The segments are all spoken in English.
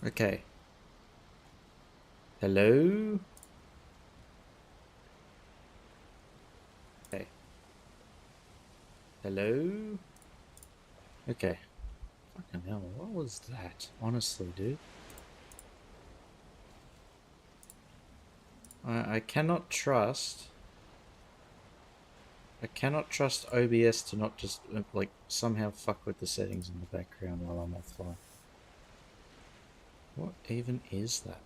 Okay. Hello? Okay. Hello? Okay. Fucking hell, what was that? Honestly, dude. I cannot trust... I cannot trust OBS to not just, like, somehow fuck with the settings in the background while I'm offline. What even is that?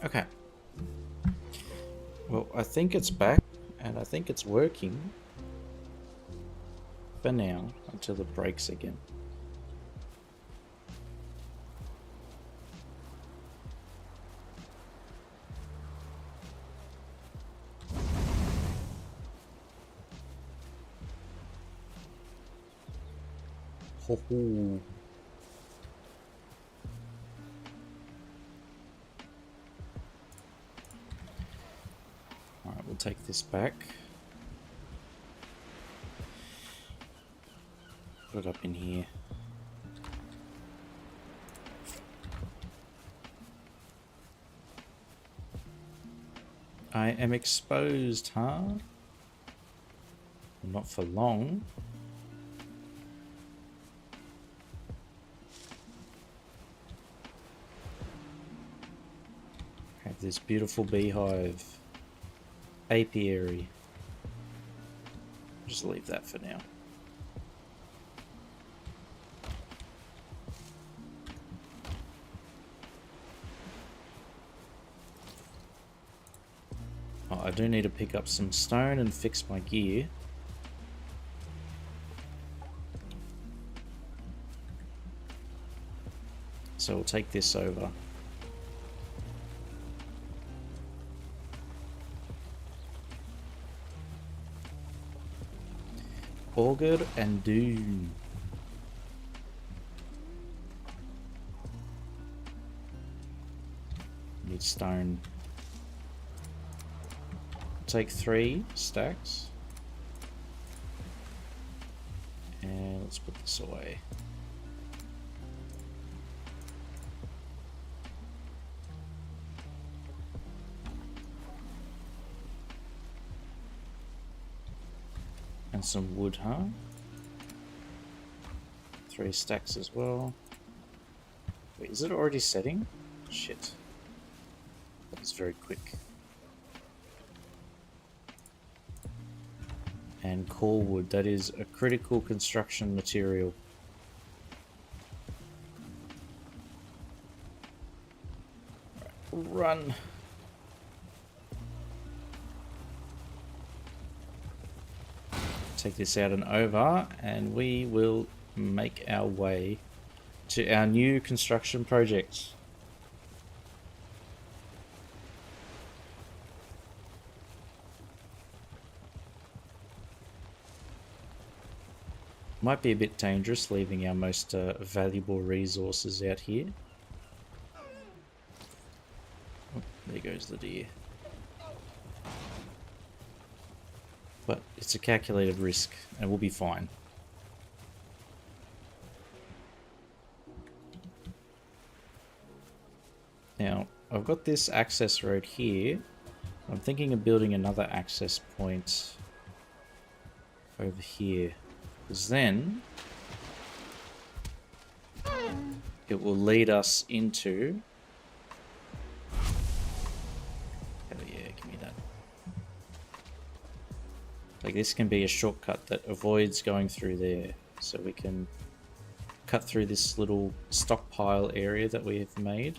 Okay. Well, I think it's back, and I think it's working for now until it breaks again. Ho ho. Alright, we'll take this back. Put it up in here. I am exposed, huh? Not for long. Have this beautiful beehive apiary. Just leave that for now. Oh, I do need to pick up some stone and fix my gear. So we'll take this over. Auger and Doom. Need stone. Take 3 stacks. And let's put this away. And some wood, huh? 3 stacks as well. Wait, is it already setting? Shit. That was very quick. And core wood, that is a critical construction material. Right, run! Take this out and over, and we will make our way to our new construction project. Might be a bit dangerous leaving our most valuable resources out here. Oh, there goes the deer. But it's a calculated risk, and we'll be fine. Now, I've got this access road here. I'm thinking of building another access point over here. Because then it will lead us into... Hell yeah, give me that. Like, this can be a shortcut that avoids going through there. So we can cut through this little stockpile area that we have made.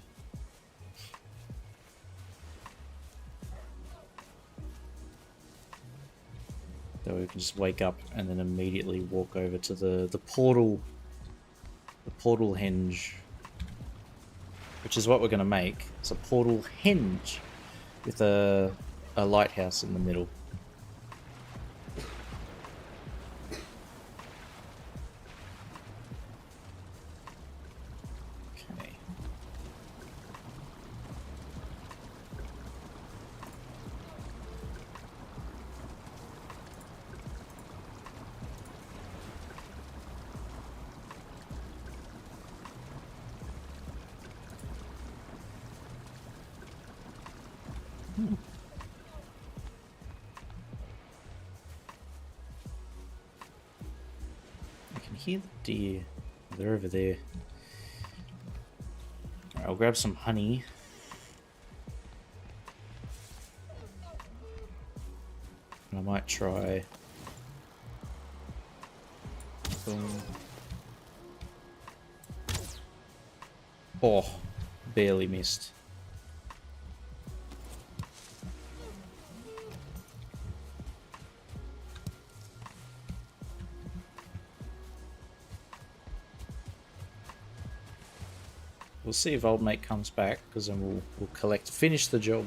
So we can just wake up and then immediately walk over to the portal henge, which is what we're going to make. It's a portal henge with a lighthouse in the middle. hear the deer. They're over there. Alright, I'll grab some honey. And I might try... Boom. Oh, barely missed. We'll see if old mate comes back, because then we'll finish the job.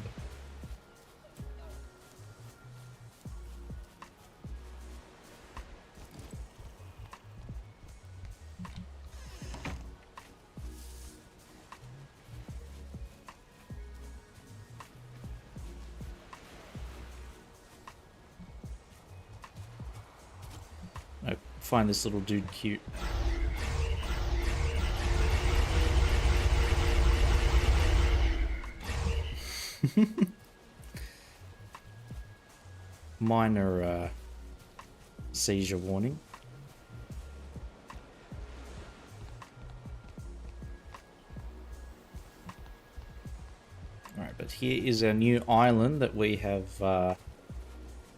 I find this little dude cute. Minor seizure warning. Alright, but here is our new island that we have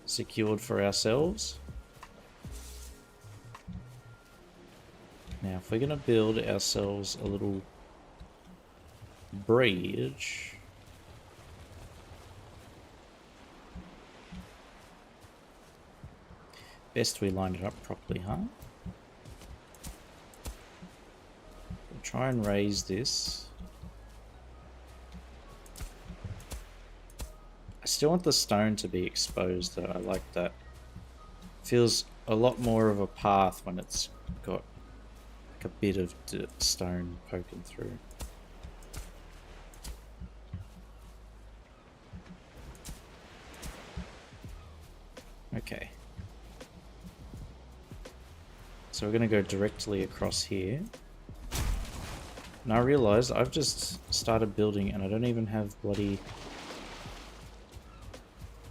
secured for ourselves. Now, if we're going to build ourselves a little bridge... Best we line it up properly, huh? We'll try and raise this. I still want the stone to be exposed though, I like that. Feels a lot more of a path when it's got like a bit of stone poking through. Okay. So we're going to go directly across here. And I realized I've just started building and I don't even have bloody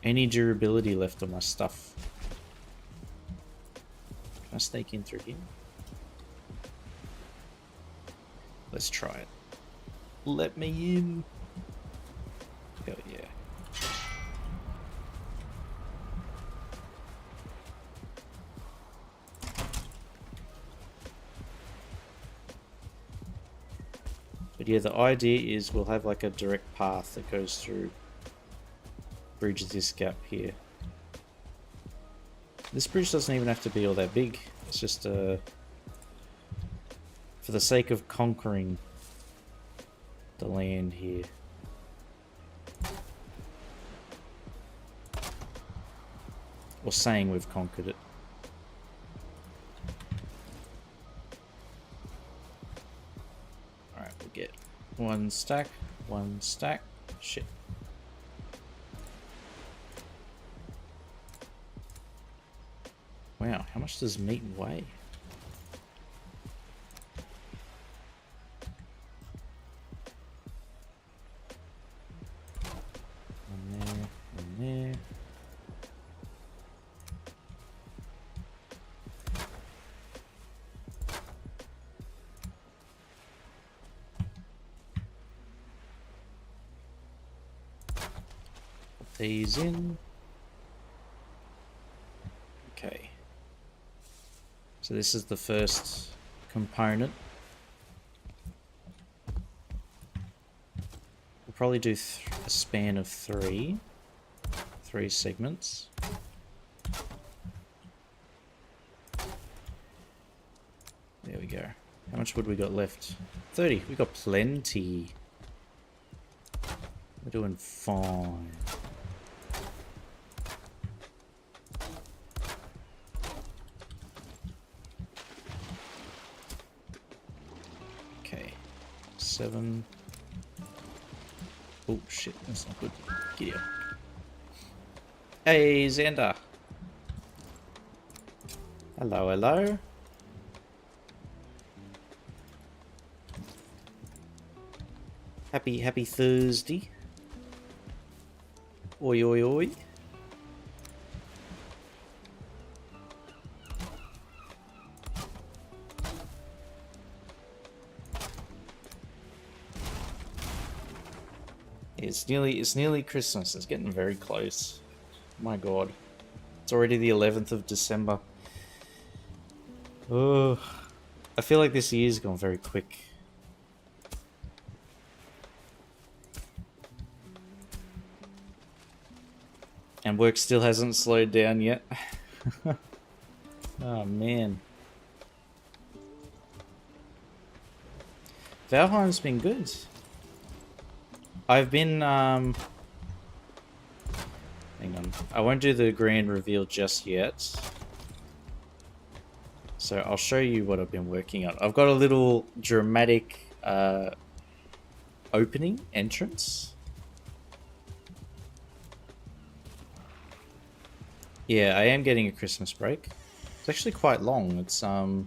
any durability left on my stuff. Can I sneak in through here? Let's try it. Let me in. Hell yeah. But yeah, the idea is we'll have like a direct path that goes through, bridges this gap here. This bridge doesn't even have to be all that big. It's just for the sake of conquering the land here. Or saying we've conquered it. Alright, we'll get one stack. Shit. Wow, how much does meat weigh? One there, one there. Put these in. Okay. So this is the first component. We'll probably do a span of three segments. There we go. How much wood we got left? 30. We got plenty. We're doing fine. Okay. 7. Oh shit, that's not good. Giddy up. Hey, Xander. Hello, hello. Happy Thursday. Oi, oi, oi. It's nearly Christmas. It's getting very close. My God. It's already the 11th of December. Oh, I feel like this year's gone very quick. And work still hasn't slowed down yet. Oh, man. Valheim's been good. I've been, hang on. I won't do the grand reveal just yet. So I'll show you what I've been working on. I've got a little dramatic opening entrance. Yeah, I am getting a Christmas break. It's actually quite long. It's the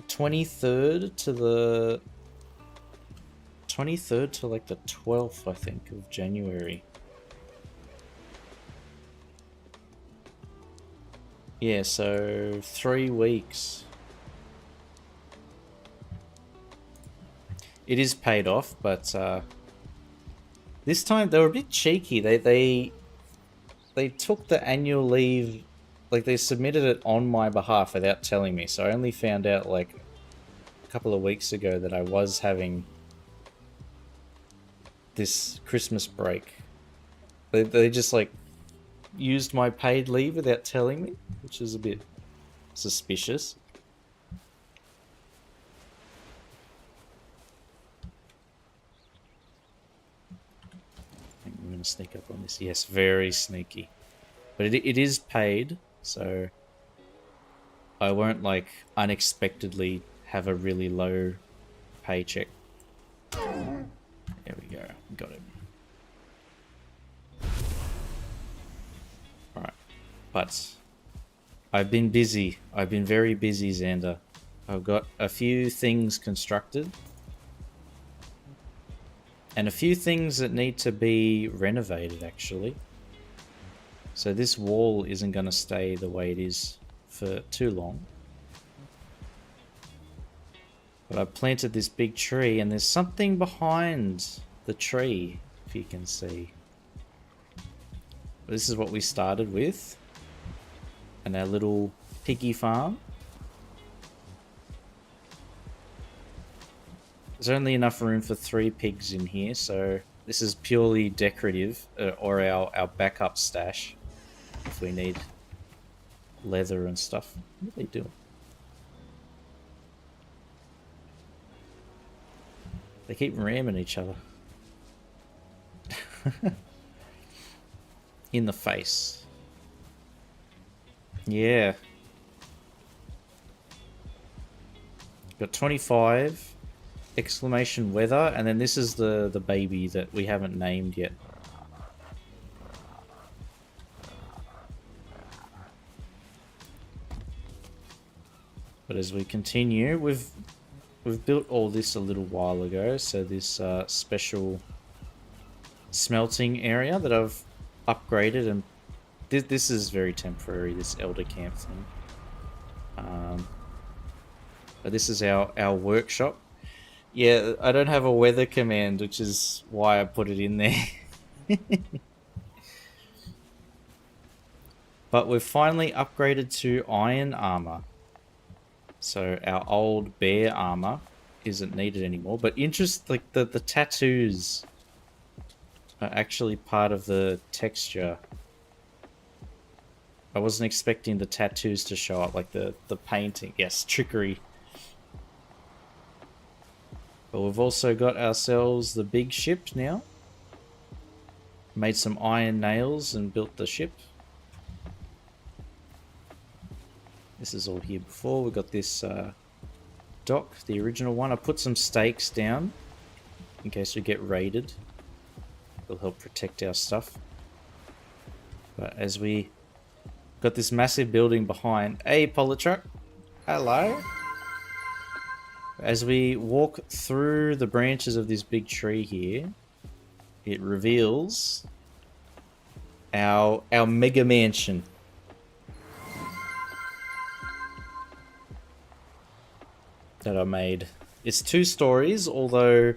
23rd to the 23rd to like the 12th, I think, of January. Yeah, so 3 weeks. It is paid off, but this time they were a bit cheeky. They took the annual leave, like they submitted it on my behalf without telling me. So I only found out like a couple of weeks ago that I was having this Christmas break. They just like used my paid leave without telling me, which is a bit suspicious. I'm gonna sneak up on this. Yes, very sneaky. But it is paid, so I won't like unexpectedly have a really low paycheck. There we go. Got it. Alright. But I've been busy. I've been very busy, Xander. I've got a few things constructed. And a few things that need to be renovated, actually. So this wall isn't going to stay the way it is for too long. But I planted this big tree, and there's something behind the tree, if you can see. This is what we started with. And our little piggy farm. There's only enough room for 3 pigs in here, so this is purely decorative, or our backup stash, if we need leather and stuff. What are they doing? They keep ramming each other. In the face. Yeah. Got 25... exclamation weather, and then this is the baby that we haven't named yet. But as we continue, we've built all this a little while ago. So this special smelting area that I've upgraded, and this is very temporary. This elder camp thing. But this is our workshop. Yeah, I don't have a weather command, which is why I put it in there. But we've finally upgraded to iron armor. So our old bear armor isn't needed anymore. But like the tattoos are actually part of the texture. I wasn't expecting the tattoos to show up, like the painting. Yes, trickery. But we've also got ourselves the big ship now. Made some iron nails and built the ship. This is all here before. We've got this dock, the original one. I put some stakes down in case we get raided. It'll help protect our stuff. But as we got this massive building behind... Hey, Polytruck. Hello. As we walk through the branches of this big tree here, it reveals our mega mansion. That I made. It's 2 stories, although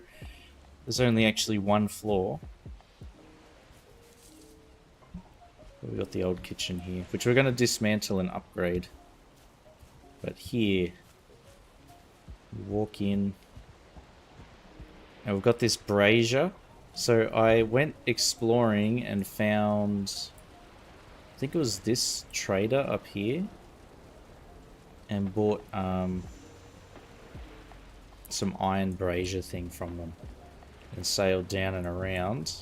There's only actually one floor. We've got the old kitchen here, which we're going to dismantle and upgrade. But here, we walk in, and we've got this brazier. So I went exploring and found, I think it was this trader up here, and bought some iron brazier thing from them, and sailed down and around.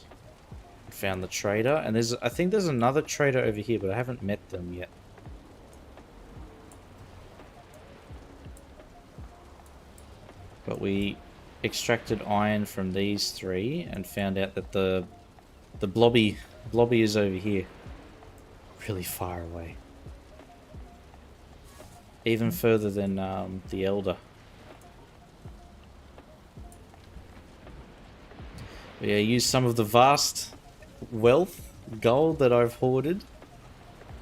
Found the trader, and I think there's another trader over here, but I haven't met them yet. But we extracted iron from these three and found out that the blobby is over here, really far away, even further than the elder. But yeah, use some of the vast wealth gold that I've hoarded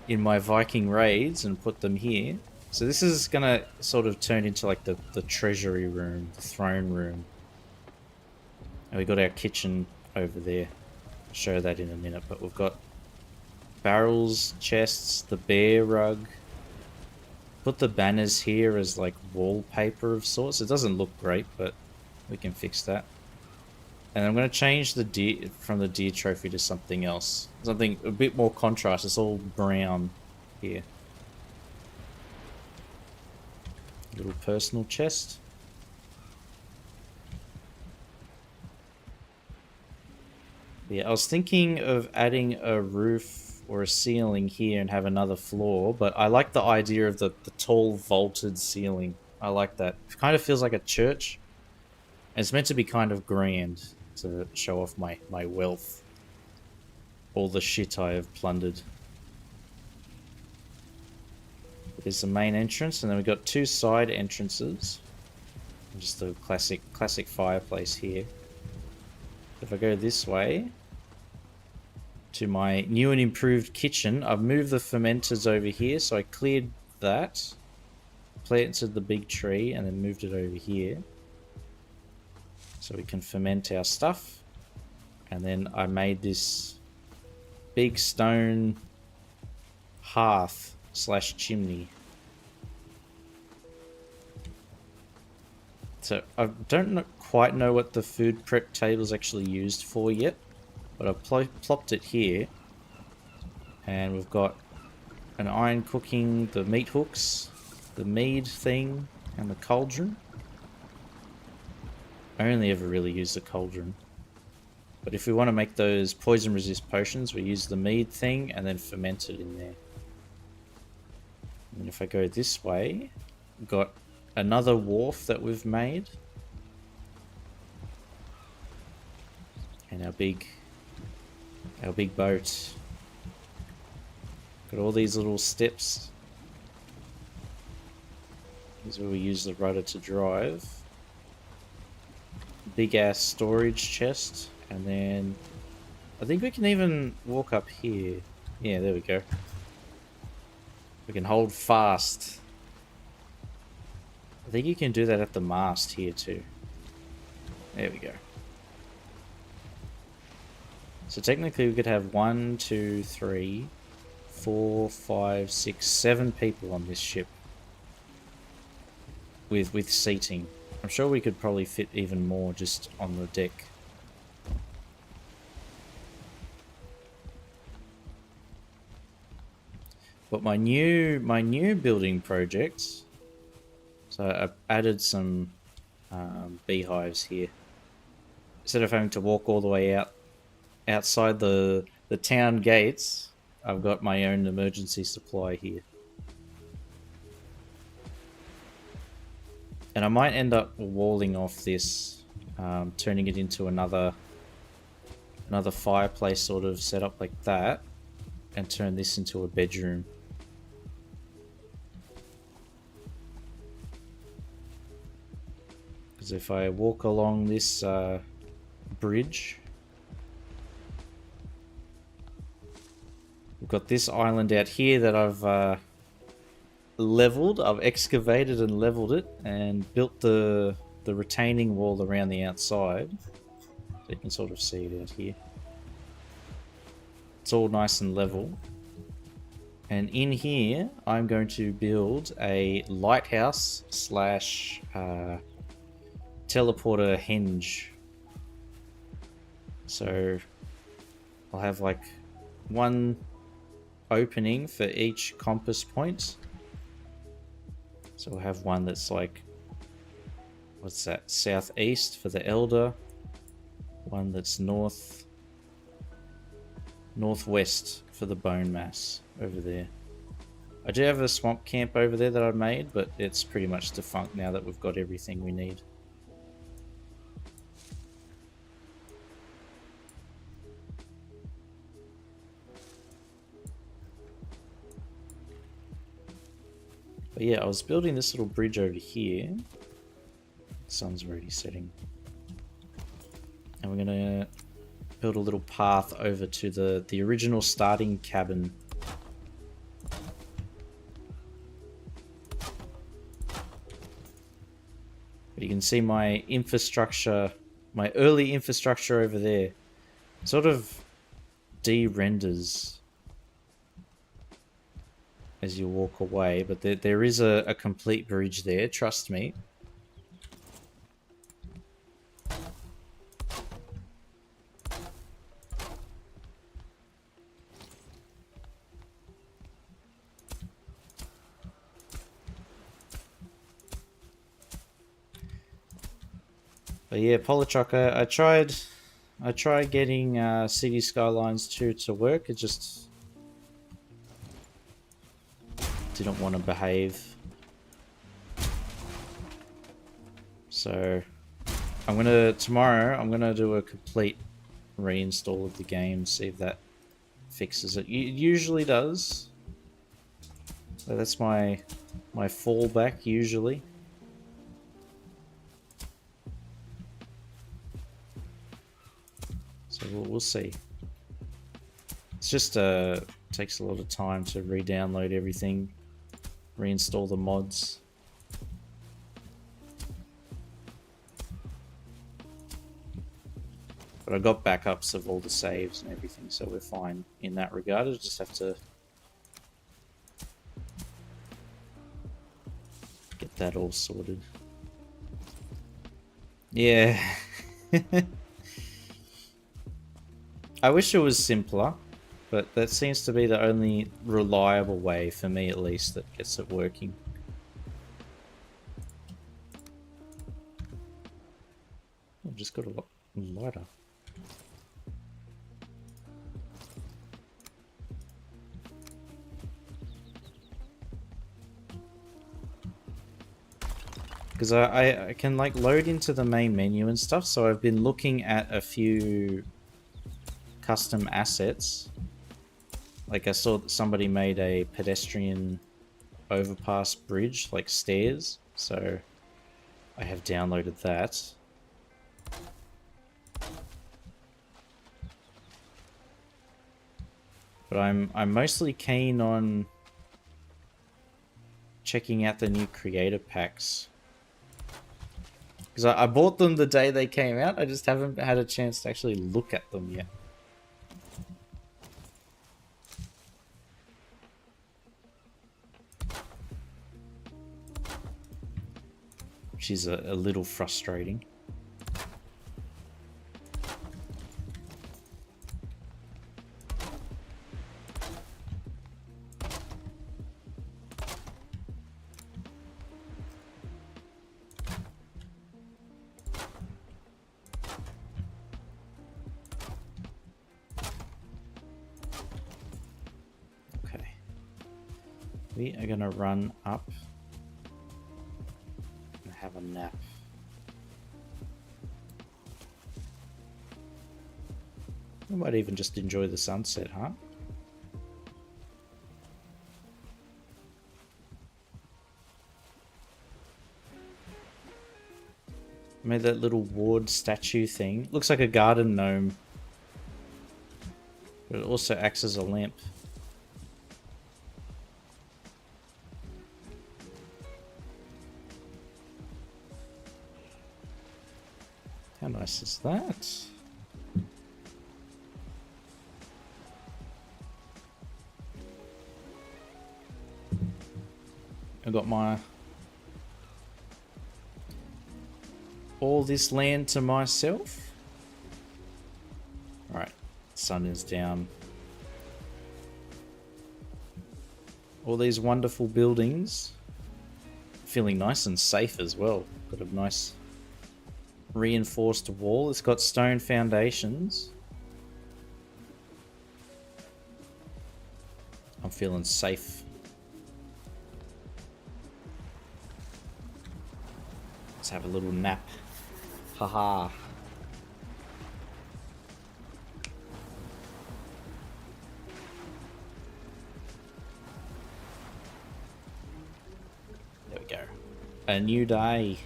in my Viking raids and put them here. So this is gonna sort of turn into like the treasury room, the throne room. And we got our kitchen over there. I'll show that in a minute, but we've got barrels, chests, the bear rug. Put the banners here as like wallpaper of sorts. It doesn't look great, but we can fix that. And I'm going to change the deer from the deer trophy to something else. Something a bit more contrast. It's all brown here. Little personal chest. Yeah, I was thinking of adding a roof or a ceiling here and have another floor, but I like the idea of the tall vaulted ceiling. I like that. It kind of feels like a church. And it's meant to be kind of grand to show off my wealth. All the shit I have plundered. There's the main entrance, and then we've got two side entrances. Just the classic fireplace here. If I go this way to my new and improved kitchen, I've moved the fermenters over here, so I cleared that, planted the big tree, and then moved it over here. So we can ferment our stuff. And then I made this big stone hearth / chimney. So I don't quite know what the food prep table is actually used for yet, but I've plopped it here. And we've got an iron cooking, the meat hooks, the mead thing, and the cauldron. I only ever really use the cauldron. But if we want to make those poison resist potions, we use the mead thing and then ferment it in there. And if I go this way, we've got another wharf that we've made. And our big boat. Got all these little steps. This is where we use the rudder to drive. Big ass storage chest, and then I think we can even walk up here. Yeah, there we go. We can hold fast. I think you can do that at the mast here too. There we go. So technically we could have 1, 2, 3, 4, 5, 6, 7 people on this ship with seating. I'm sure we could probably fit even more just on the deck. But my new building project, so I've added some beehives here. Instead of having to walk all the way outside the town gates, I've got my own emergency supply here. And I might end up walling off this, turning it into another fireplace sort of setup like that, and turn this into a bedroom. Because if I walk along this bridge, we've got this island out here that I've leveled. I've excavated and leveled it and built the retaining wall around the outside. You can sort of see it out here. It's all nice and level. And in here, I'm going to build a lighthouse slash teleporter henge. So I'll have like one opening for each compass point. So we'll have one that's like, what's that, southeast for the Elder, one that's northwest for the Bone Mass over there. I do have a swamp camp over there that I made, but it's pretty much defunct now that we've got everything we need. But yeah, I was building this little bridge over here. The sun's already setting. And we're gonna build a little path over to the original starting cabin. But you can see my infrastructure, my early infrastructure over there, sort of de-renders as you walk away, but there is a complete bridge there, trust me. But yeah, Polytruck, I tried getting City Skylines 2 to work. It just didn't want to behave. So tomorrow I'm gonna do a complete reinstall of the game, see if that fixes it. It usually does. So that's my fallback usually. So we'll see. It's just takes a lot of time to re-download everything, reinstall the mods. But I got backups of all the saves and everything, so we're fine in that regard. I just have to get that all sorted. Yeah. I wish it was simpler, but that seems to be the only reliable way, for me at least, that gets it working. I've just got a lot lighter. Because I can like load into the main menu and stuff, so I've been looking at a few custom assets. Like I saw that somebody made a pedestrian overpass bridge, like stairs, so I have downloaded that. But I'm mostly keen on checking out the new creator packs. Because I bought them the day they came out, I just haven't had a chance to actually look at them yet. Which is a little frustrating. We are gonna run up and have a nap. We might even just enjoy the sunset, huh? I made that little ward statue thing. Looks like a garden gnome. But it also acts as a lamp. How nice is that? got my all this land to myself. All right, sun is down. All these wonderful buildings, feeling nice and safe as well. Got a nice reinforced wall. It's got stone foundations. I'm feeling safe. Let's have a little nap. Haha. There we go. A new day.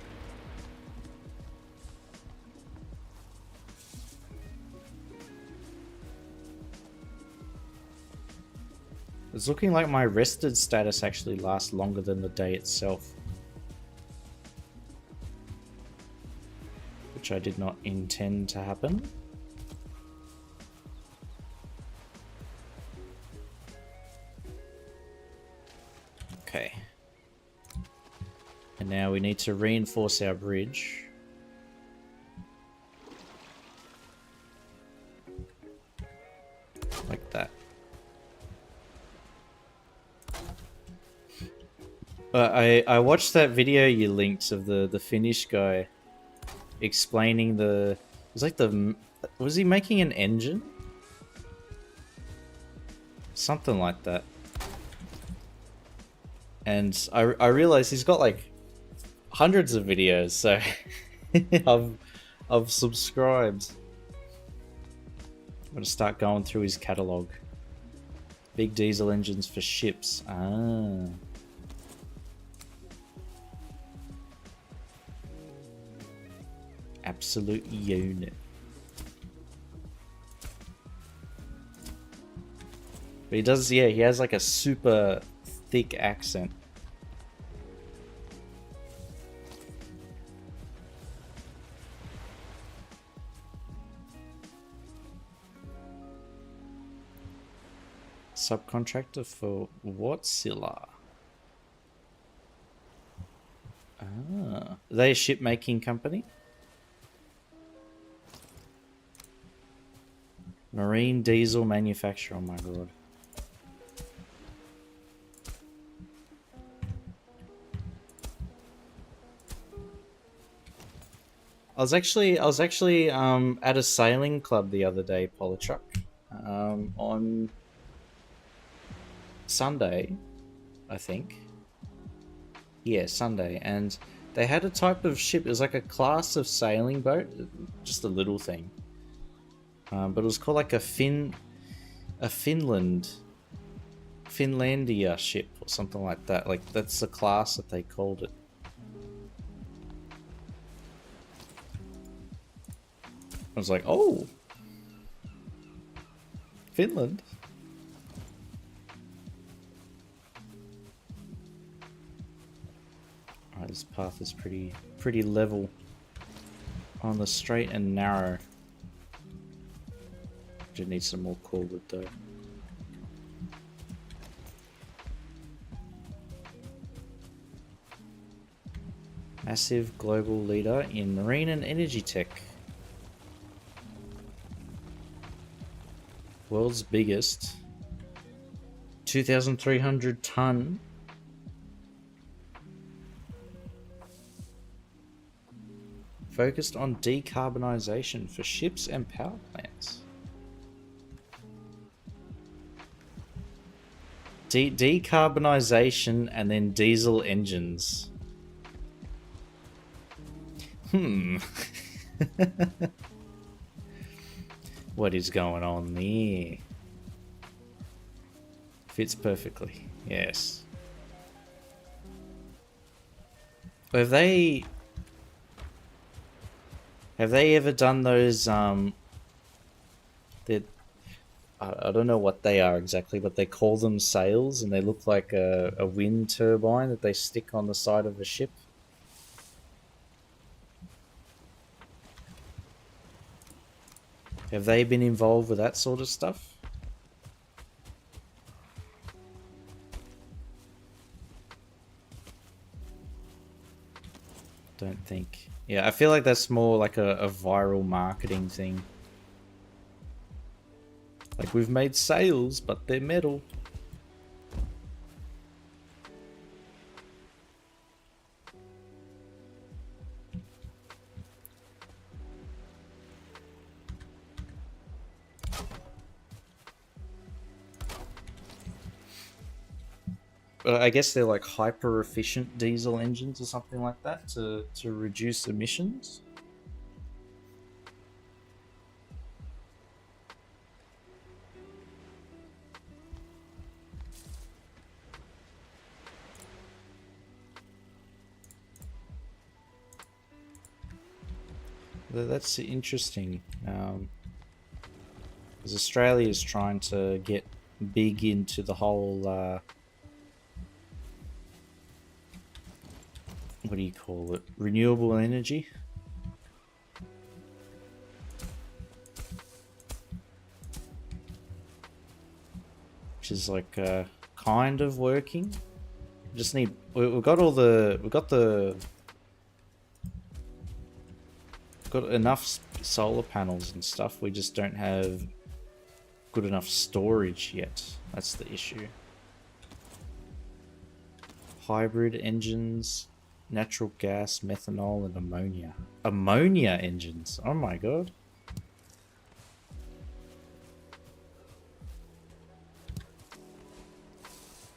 It's looking like my rested status actually lasts longer than the day itself. Which I did not intend to happen. Okay. And now we need to reinforce our bridge. Like that. I watched that video you linked of the Finnish guy explaining the... It was like the... Was he making an engine? Something like that. And I realized he's got like hundreds of videos, so I've subscribed. I'm gonna start going through his catalog. Big diesel engines for ships. Ah. Absolute unit. But he does, yeah, he has like a super thick accent. Subcontractor for Wärtsilä. Ah, are they a ship making company? Marine diesel manufacturer, oh my god. I was actually at a sailing club the other day, Polytruck, on Sunday, I think. Yeah, Sunday, and they had a type of ship. It was like a class of sailing boat, just a little thing. But it was called like a Finlandia ship or something like that. Like that's the class that they called it. I was like, oh, Finland. Alright, this path is pretty level on the straight and narrow. Just need some more core wood though. Massive global leader in marine and energy tech. World's biggest 2,300 ton focused on decarbonization for ships and power plants. Decarbonization and then diesel engines. What is going on there? Fits perfectly. Yes. Have they ever done those that I don't know what they are exactly, but they call them sails and they look like a wind turbine that they stick on the side of a ship? Have they been involved with that sort of stuff? think. Yeah, I feel like that's more like a viral marketing thing. Like, we've made sails, but they're metal. But I guess they're like hyper efficient diesel engines or something like that to reduce emissions. That's interesting. Because Australia is trying to get big into the whole what do you call it? Renewable energy. Which is like kind of working. Just need we've got enough solar panels and stuff. We just don't have good enough storage yet. That's the issue. Hybrid engines, natural gas, methanol, and ammonia. Ammonia engines. Oh my god.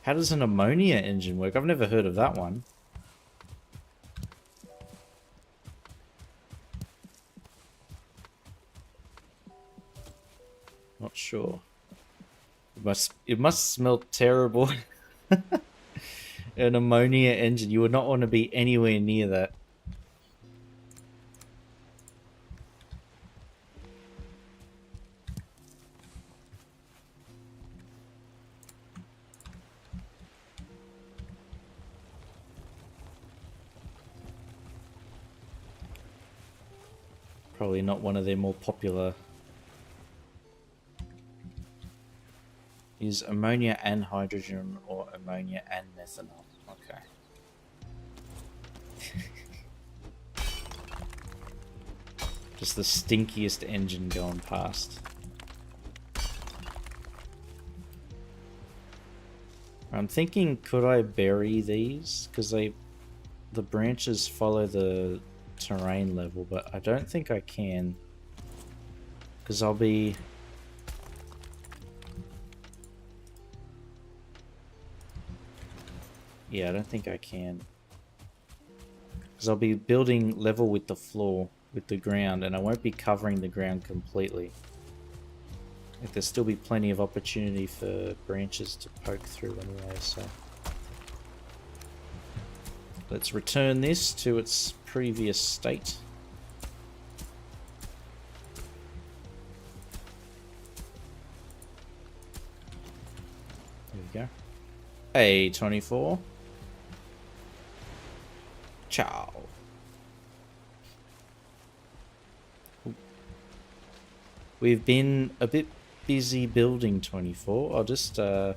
How does an ammonia engine work? I've never heard of that one. Not sure. It must smell terrible. An ammonia engine. You would not want to be anywhere near that. Probably not one of their more popular. Is ammonia and hydrogen or ammonia and methanol? Okay. Just the stinkiest engine going past. I'm thinking, could I bury these? Because the branches follow the terrain level, but I don't think I can. Because I'll be... Yeah, I don't think I can. Because I'll be building level with the floor, with the ground, and I won't be covering the ground completely. Like, there'll still be plenty of opportunity for branches to poke through anyway, so... Let's return this to its previous state. There we go. Hey, 24. Ciao. We've been a bit busy building 24. I'll just I'll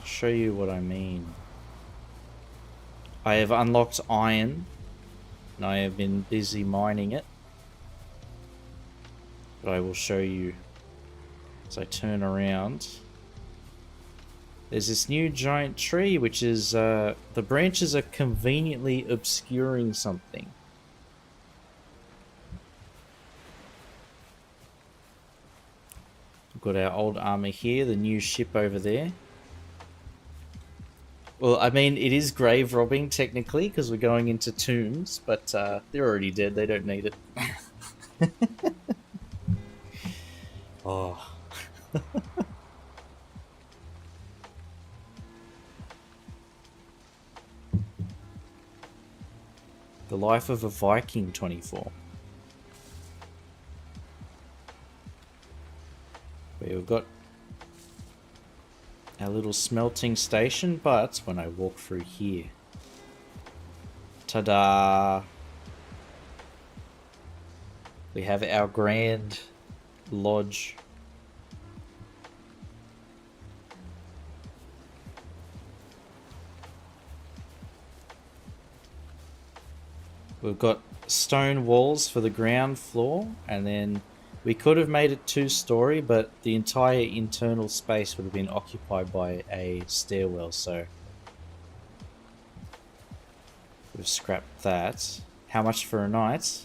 show you what I mean. I have unlocked iron and I have been busy mining it. But I will show you as I turn around. There's this new giant tree which is the branches are conveniently obscuring something. We've got our old armor here, the new ship over there. Well, I mean, it is grave robbing technically because we're going into tombs, but they're already dead. They don't need it. Oh. The life of a Viking 24. We've got our little smelting station, but when I walk through here, ta-da! We have our grand lodge. We've got stone walls for the ground floor, and then we could have made it 2-story, but the entire internal space would have been occupied by a stairwell, so we've scrapped that. How much for a night?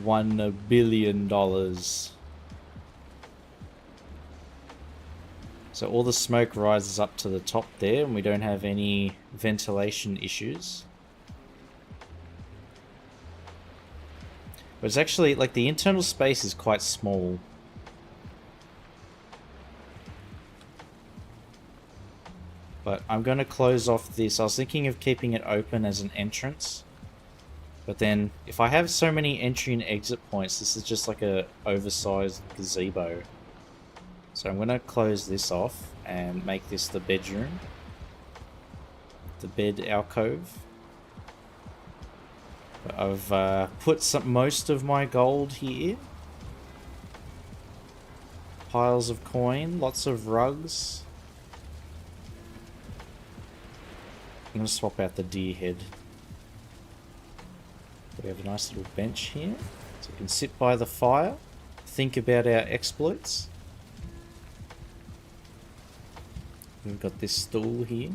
$1 billion. So all the smoke rises up to the top there, and we don't have any ventilation issues. But it's actually, like, the internal space is quite small. But I'm going to close off this. I was thinking of keeping it open as an entrance. But then, if I have so many entry and exit points, this is just like a oversized gazebo. So I'm going to close this off and make this the bedroom. The bed alcove. I've put most of my gold here. Piles of coin, lots of rugs. I'm going to swap out the deer head. We have a nice little bench here. So we can sit by the fire, think about our exploits. We've got this stool here.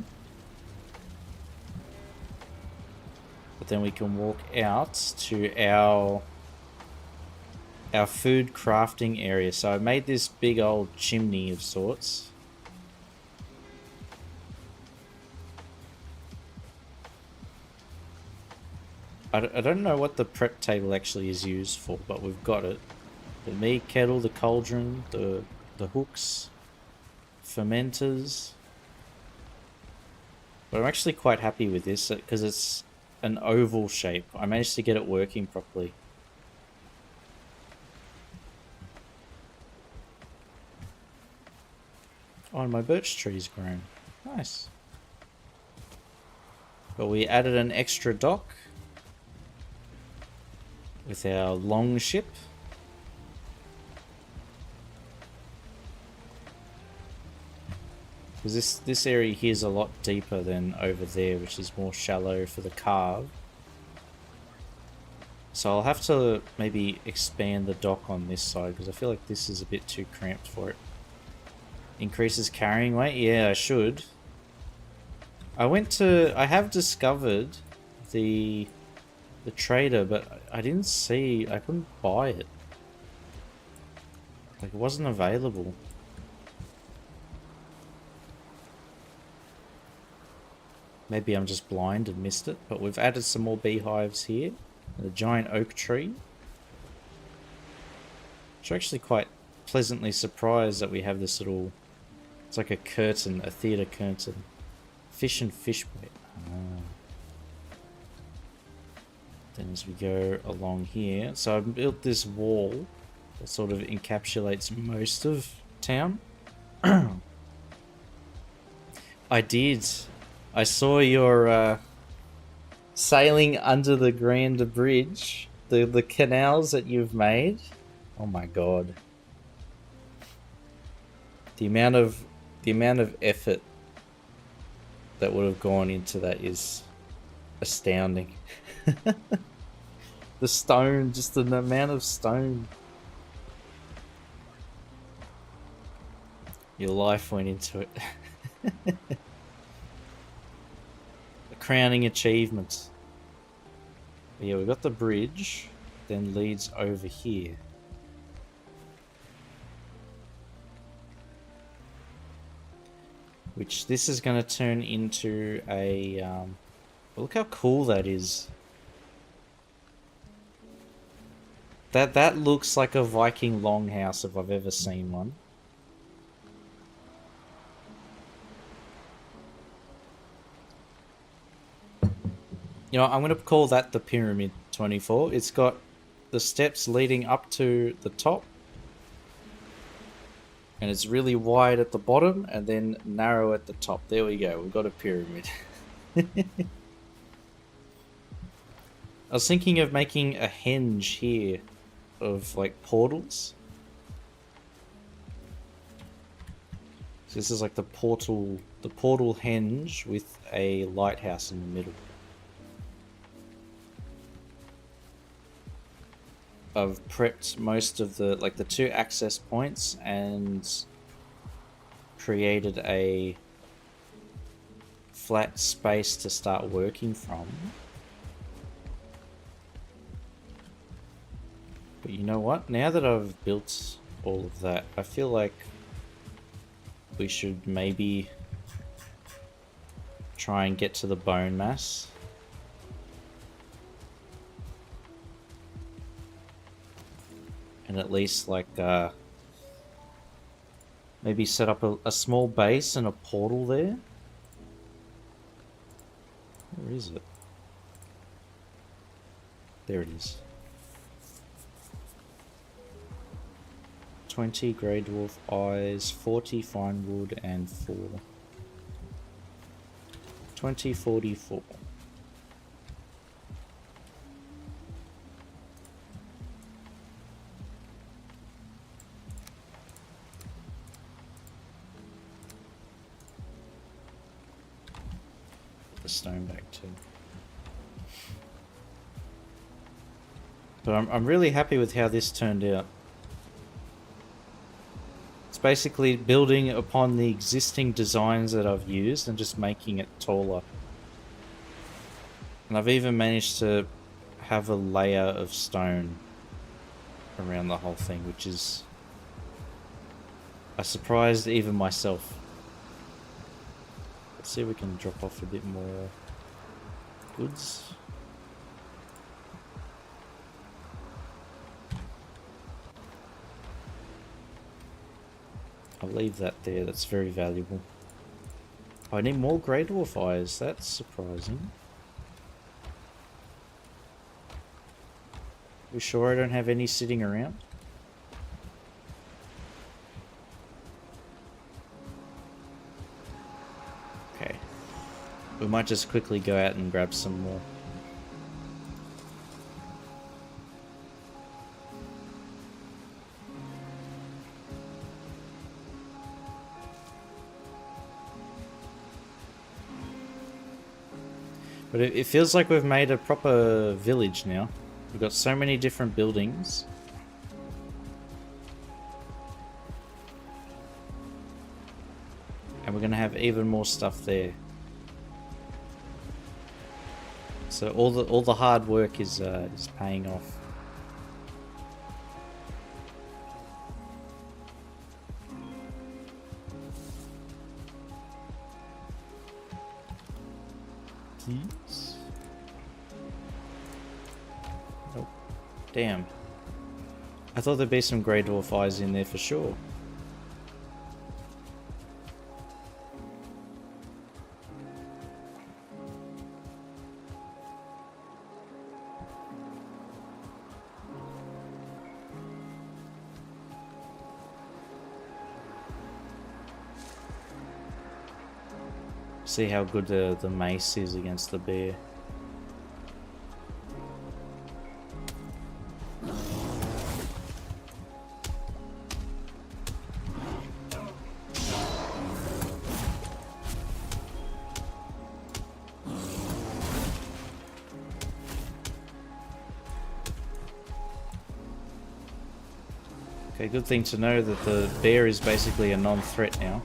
But then we can walk out to our food crafting area. So I made this big old chimney of sorts. I don't know what the prep table actually is used for, but we've got it. The meat kettle, the cauldron, the hooks, fermenters. But I'm actually quite happy with this because it's an oval shape. I managed to get it working properly. Oh, and my birch tree's grown. Nice. But we added an extra dock with our long ship. Because this area here is a lot deeper than over there, which is more shallow for the carve. So I'll have to maybe expand the dock on this side, because I feel like this is a bit too cramped for it. Increases carrying weight? Yeah, I should. I have discovered the trader, but I couldn't buy it. Like, it wasn't available. Maybe I'm just blind and missed it, but we've added some more beehives here. And a giant oak tree. Which I'm actually quite pleasantly surprised that we have this little... It's like a curtain, a theatre curtain. Fish and fish bait. Oh. Then as we go along here... So I've built this wall that sort of encapsulates most of town. I did... I saw your sailing under the Grand Bridge, the canals that you've made. Oh my god! The amount of effort that would have gone into that is astounding. The stone, just the amount of stone. Your life went into it. Crowning achievements. But yeah, we've got the bridge, then leads over here. Which this is going to turn into a... look how cool that is. That looks like a Viking longhouse if I've ever seen one. You know, I'm going to call that the Pyramid 24. It's got the steps leading up to the top. And it's really wide at the bottom and then narrow at the top. There we go. We've got a pyramid. I was thinking of making a henge here of like portals. So this is like the portal henge with a lighthouse in the middle. I've prepped most of the, like, the 2 access points and created a flat space to start working from. But you know what? Now that I've built all of that, I feel like we should maybe try and get to the bone mass. And at least, like, maybe set up a small base and a portal there. Where is it? There it is. 20 grey dwarf eyes, 40 fine wood, and 4. 20, 44. Put the stone back too. But I'm really happy with how this turned out. It's basically building upon the existing designs that I've used and just making it taller. And I've even managed to have a layer of stone around the whole thing, which is... I surprised even myself. Let's see if we can drop off a bit more goods. I'll leave that there, that's very valuable. I need more grey dwarf eyes, that's surprising. You sure I don't have any sitting around? Okay. We might just quickly go out and grab some more. But it feels like we've made a proper village now. We've got so many different buildings. And we're going to have even more stuff there. So all the hard work is paying off. Keys. Oh, damn. I thought there'd be some grey dwarf eyes in there for sure. See how good the mace is against the bear. Okay, good thing to know that the bear is basically a non-threat now.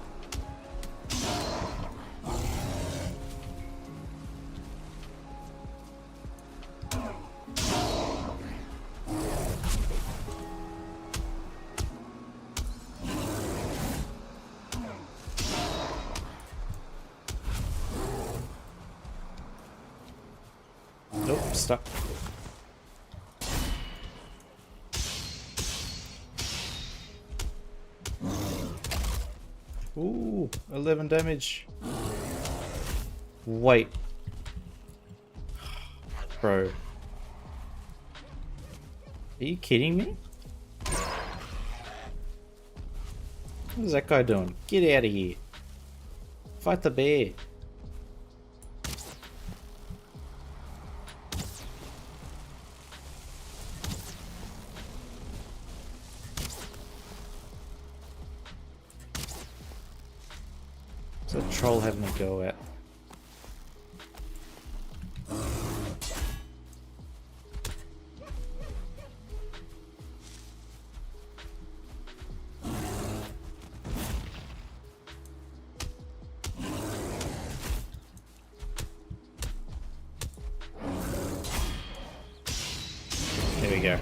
Nope, stuck. Ooh, 11 damage. Wait. Bro. Are you kidding me? What is that guy doing? Get out of here. Fight the bear. What's that troll having a go at? go.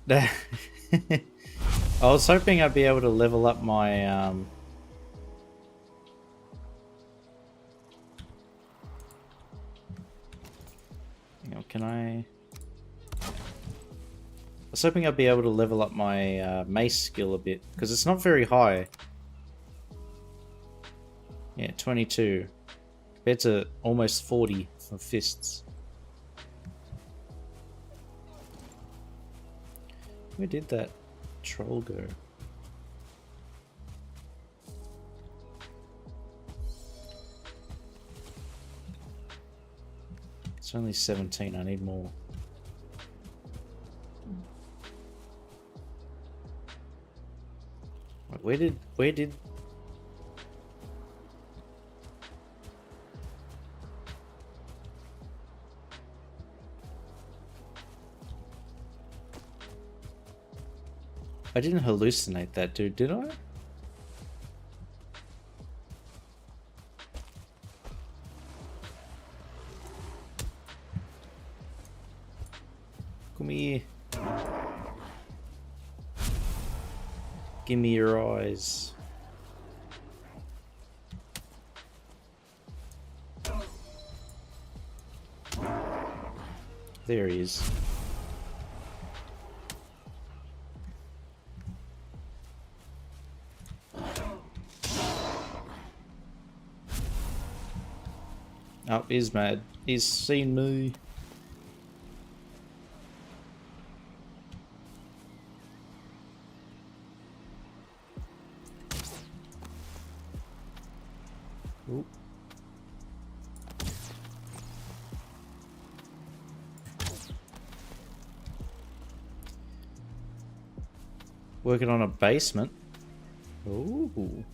I was hoping I'd be able to level up my hang on, can I was hoping I'd be able to level up my mace skill a bit, because it's not very high. Yeah, 22 compared to almost 40 for fists. Where did that troll go? It's only 17, I need more. Wait, where did I didn't hallucinate that dude, did I? Come here. Give me your eyes. There he is. Oh, he's mad. He's seen me. Ooh. Working on a basement. Ooh.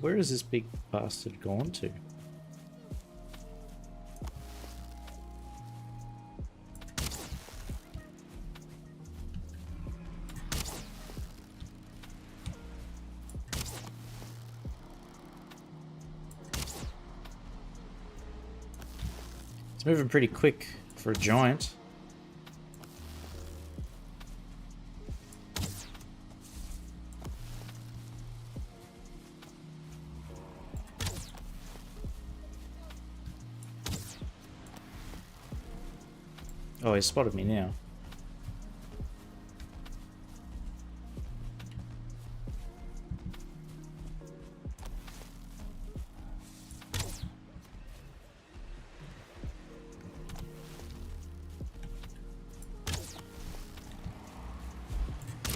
Where is this big bastard gone to? It's moving pretty quick for a giant. Oh, he spotted me now.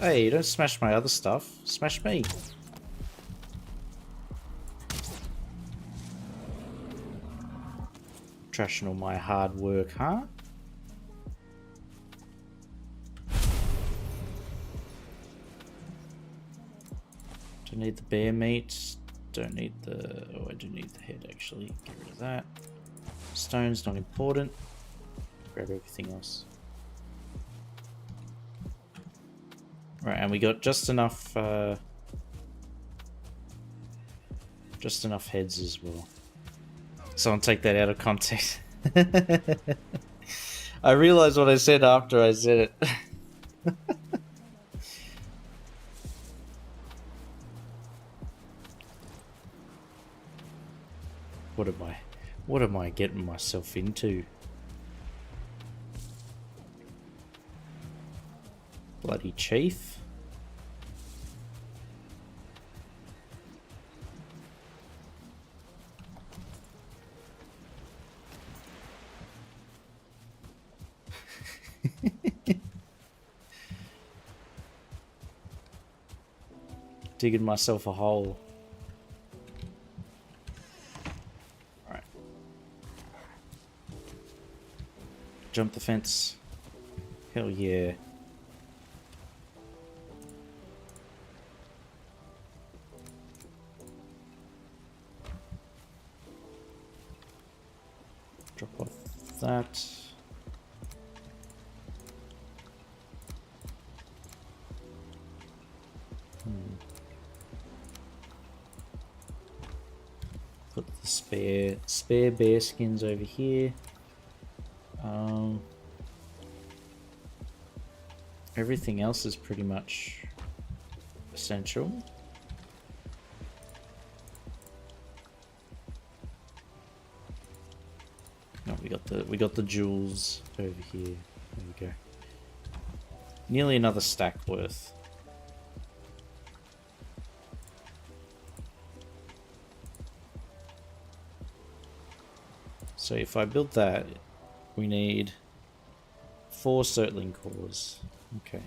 Hey, don't smash my other stuff. Smash me. Trashing all my hard work, huh? Don't need the bear meat. Don't need the... Oh, I do need the head, actually. Get rid of that. Stone's not important. Grab everything else. Right, and we got just enough heads as well. Someone take that out of context. I realized what I said after I said it. What am I getting myself into? Bloody chief. Digging myself a hole. Alright. Jump the fence. Hell yeah. Drop off that. Put the spare bear skins over here. Everything else is pretty much essential. No, we got the jewels over here. There we go. Nearly another stack worth. So if I build that, we need 4 Surtling cores. Okay.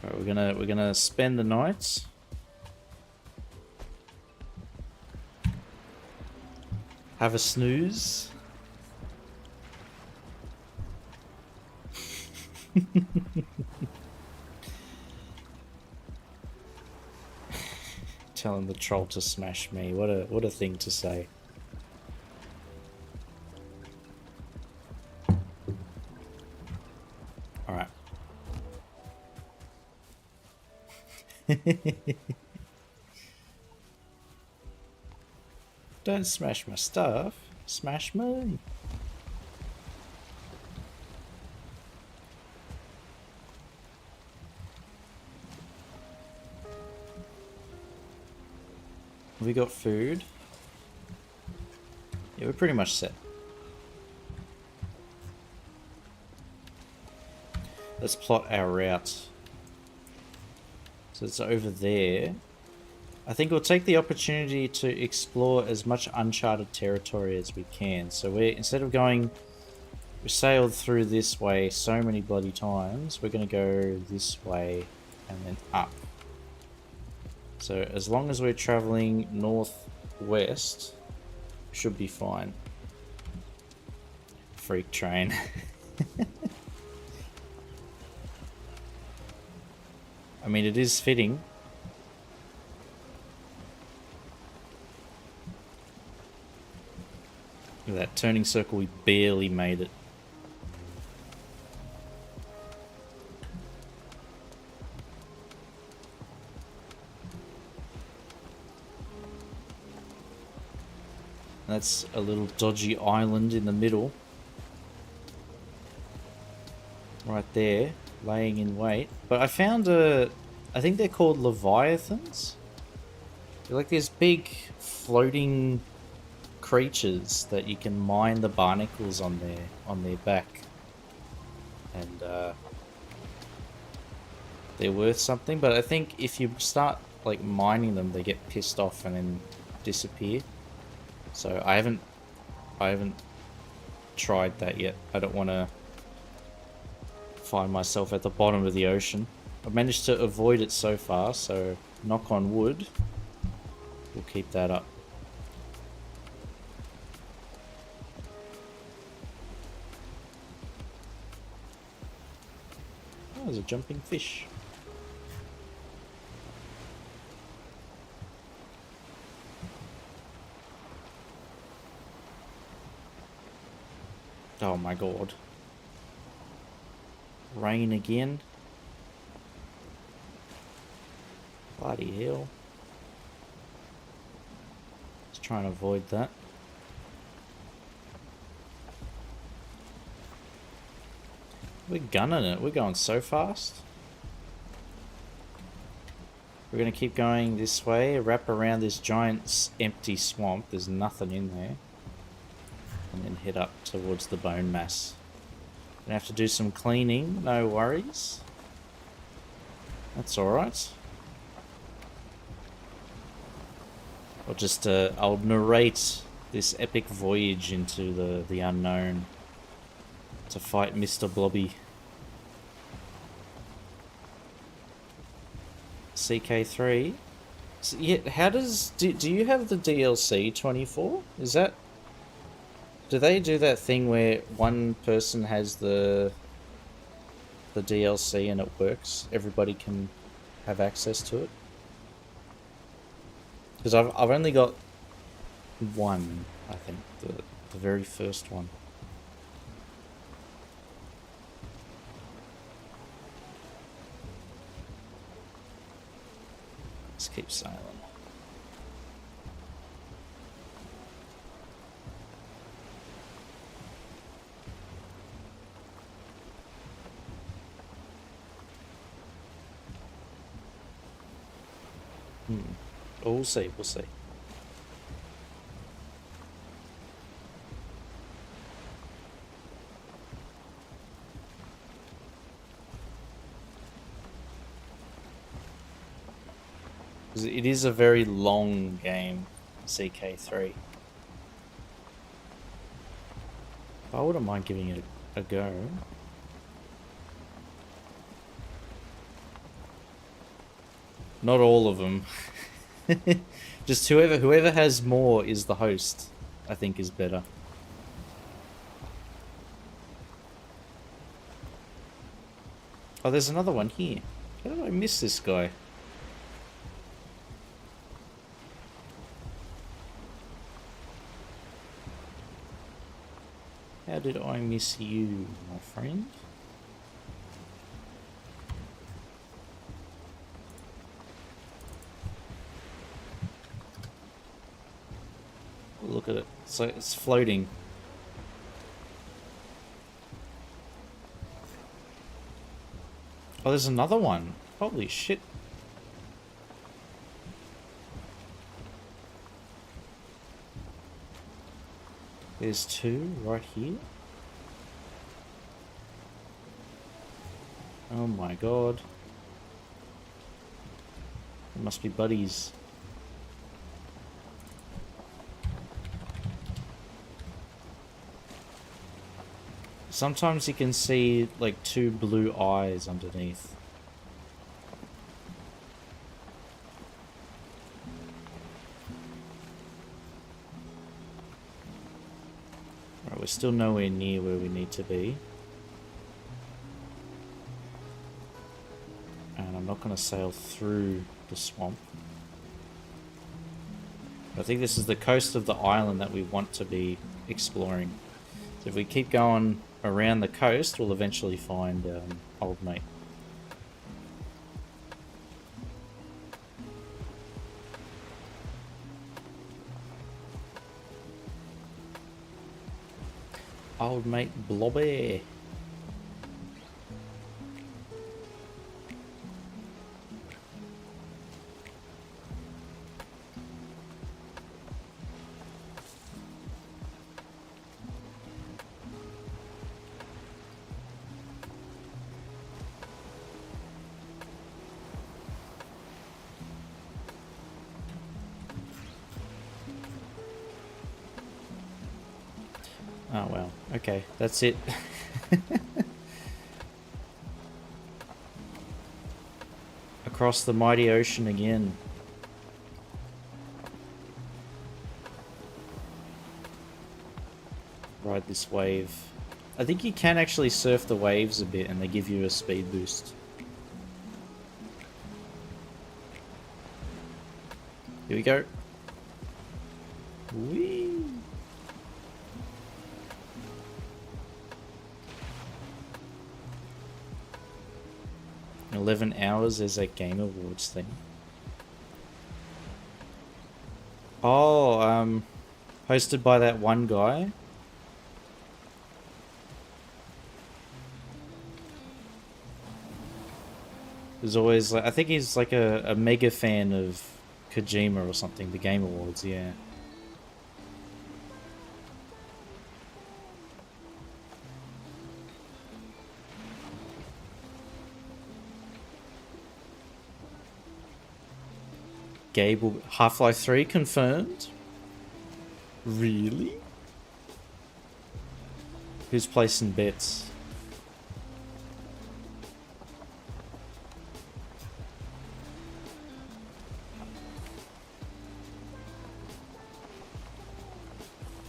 Alright, we're gonna spend the night. Have a snooze. Telling the troll to smash me. What a thing to say. All right. Don't smash my stuff. Smash me. We got food. Yeah, we're pretty much set. Let's plot our route. So it's over there. I think we'll take the opportunity to explore as much uncharted territory as we can. So instead of going, we sailed through this way so many bloody times, we're going to go this way and then up. So as long as we're traveling northwest, should be fine. Freak train. I mean, it is fitting. Look at that turning circle, we barely made it. That's a little dodgy island in the middle. Right there, laying in wait. But I found I think they're called leviathans. They're like these big floating creatures that you can mine the barnacles on their back. And they're worth something, but I think if you start like mining them, they get pissed off and then disappear. So I haven't tried that yet. I don't want to find myself at the bottom of the ocean. I've managed to avoid it so far, so knock on wood, we'll keep that up. Oh, there's a jumping fish. Oh my god. Rain again. Bloody hell. Let's try and avoid that. We're gunning it. We're going so fast. We're going to keep going this way, wrap around this giant empty swamp. There's nothing in there. And then head up towards the bone mass. Gonna have to do some cleaning, no worries. That's alright. I'll just, I'll narrate this epic voyage into the unknown to fight Mr. Blobby. CK3. So, yeah, how does... Do you have the DLC 24? Is that... Do they do that thing where one person has the DLC and it works? Everybody can have access to it? Because I've only got one, I think, the very first one. Let's keep sailing. We'll see, we'll see. It is a very long game, CK3. I wouldn't mind giving it a go. Not all of them. Just whoever has more is the host, I think is better. Oh, there's another one here. How did I miss this guy? How did I miss you, my friend? Look at it. So it's floating. Oh, there's another one. Holy shit. There's two right here. Oh my god. They must be buddies. Sometimes you can see like two blue eyes underneath. Right, we're still nowhere near where we need to be. And I'm not going to sail through the swamp. I think this is the coast of the island that we want to be exploring. So if we keep going around the coast, we'll eventually find Old Mate. Old Mate Blobby. Oh well, okay, that's it. Across the mighty ocean again. Ride this wave. I think you can actually surf the waves a bit and they give you a speed boost. Here we go. Whee! 11 hours as a Game Awards thing. Oh, hosted by that one guy. There's always like, I think he's like a mega fan of Kojima or something, the Game Awards, yeah. Gable, Half-Life 3 confirmed? Really? Who's placing bets?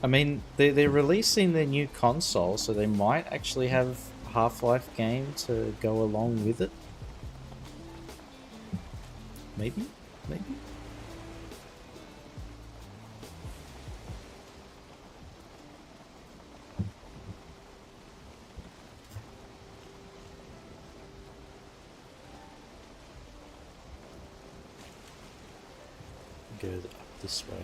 I mean, they're releasing their new console, so they might actually have a Half-Life game to go along with it. Maybe? Maybe? Go up this way.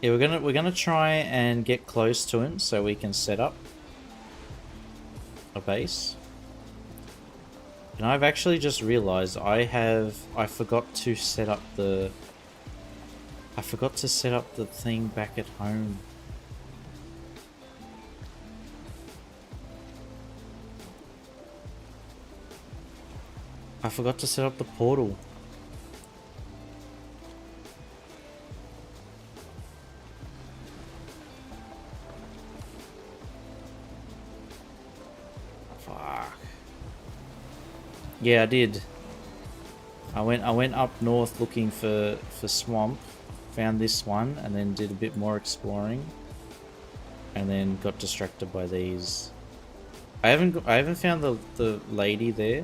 Yeah, we're gonna try and get close to him so we can set up a base. And I've actually just realized I forgot to set up the thing back at home. I forgot to set up the portal. Fuck. Yeah, I did. I went up north looking for swamp, found this one, and then did a bit more exploring, and then got distracted by these. I haven't found the lady there,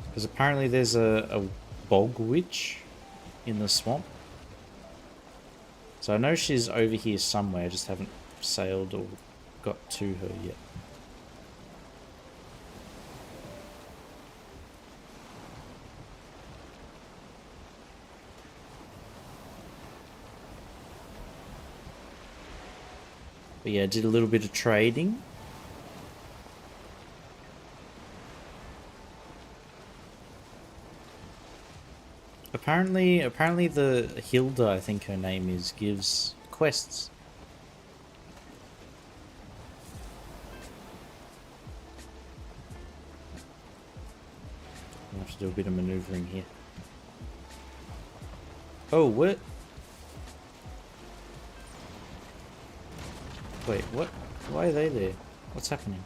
because apparently there's a bog witch in the swamp. So I know she's over here somewhere. I just haven't sailed or got to her yet. But yeah, I did a little bit of trading. Apparently the Hilda, I think her name is, gives quests. I have to do a bit of maneuvering here. Oh, what? Wait, what? Why are they there? What's happening?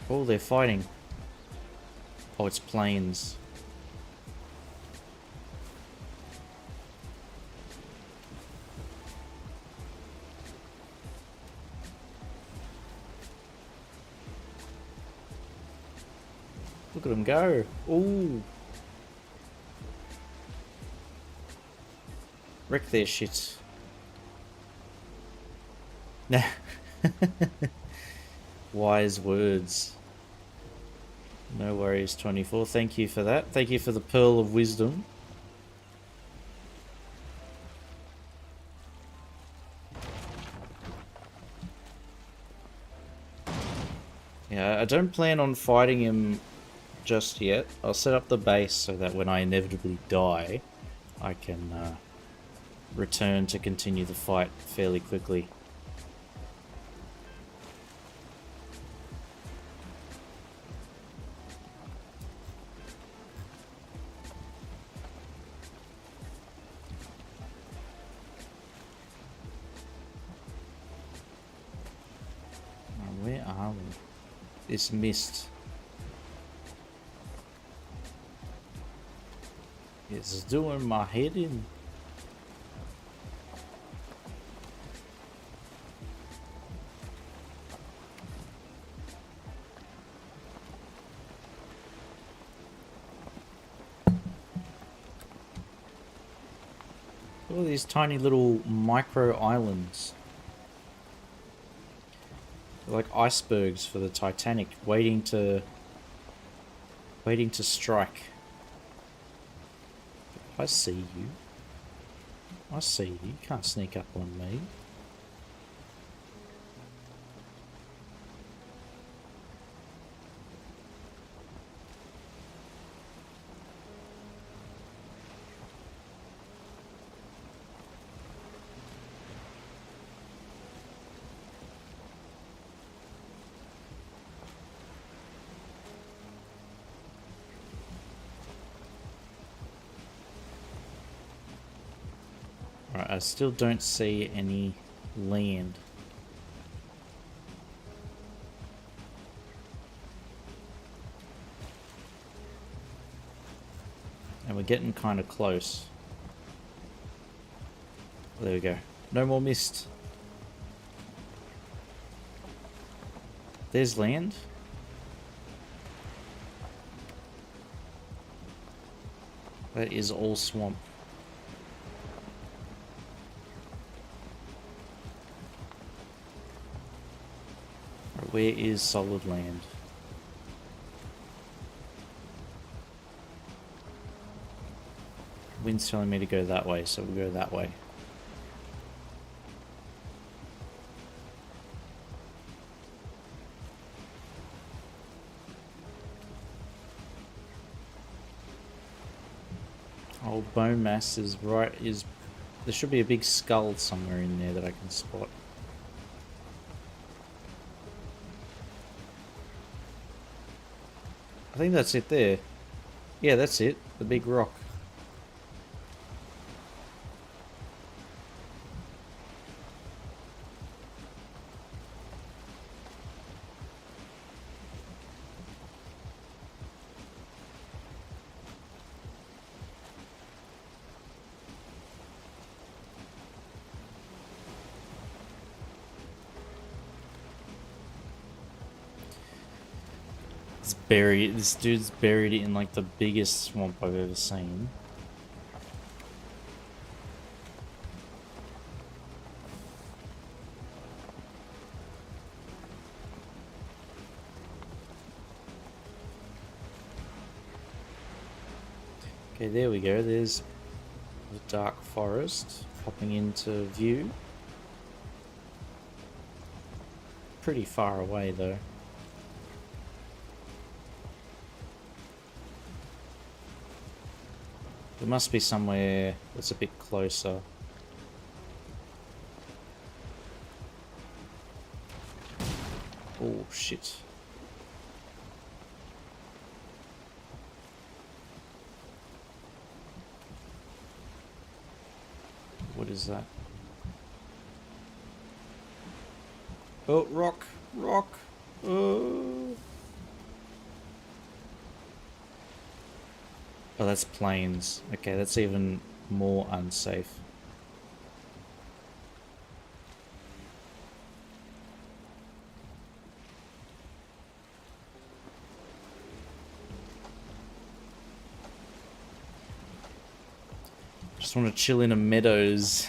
Oh, they're fighting. Oh, it's planes. Look at them go. Ooh. Wreck their shit. Nah. Wise words. No worries, 24. Thank you for that. Thank you for the pearl of wisdom. Yeah, I don't plan on fighting him just yet. I'll set up the base so that when I inevitably die, I can return to continue the fight fairly quickly. Where are we? This mist. It's doing my head in. All these tiny little micro islands. They're like icebergs for the Titanic, waiting to strike. I see you. I see you. You can't sneak up on me. Alright, I still don't see any land. And we're getting kind of close. There we go. No more mist. There's land. That is all swamp. Where is solid land? Wind's telling me to go that way, so we'll go that way. Oh, bone mass is right, there should be a big skull somewhere in there that I can spot. I think that's it there. Yeah, that's it. The big rock. It's buried. This dude's buried in like the biggest swamp I've ever seen. Okay, there we go. There's the dark forest popping into view. Pretty far away though. There must be somewhere that's a bit closer. Oh shit. What is that? Oh, rock! Rock! Oh, oh, that's plains. Okay, that's even more unsafe. Just want to chill in a meadows.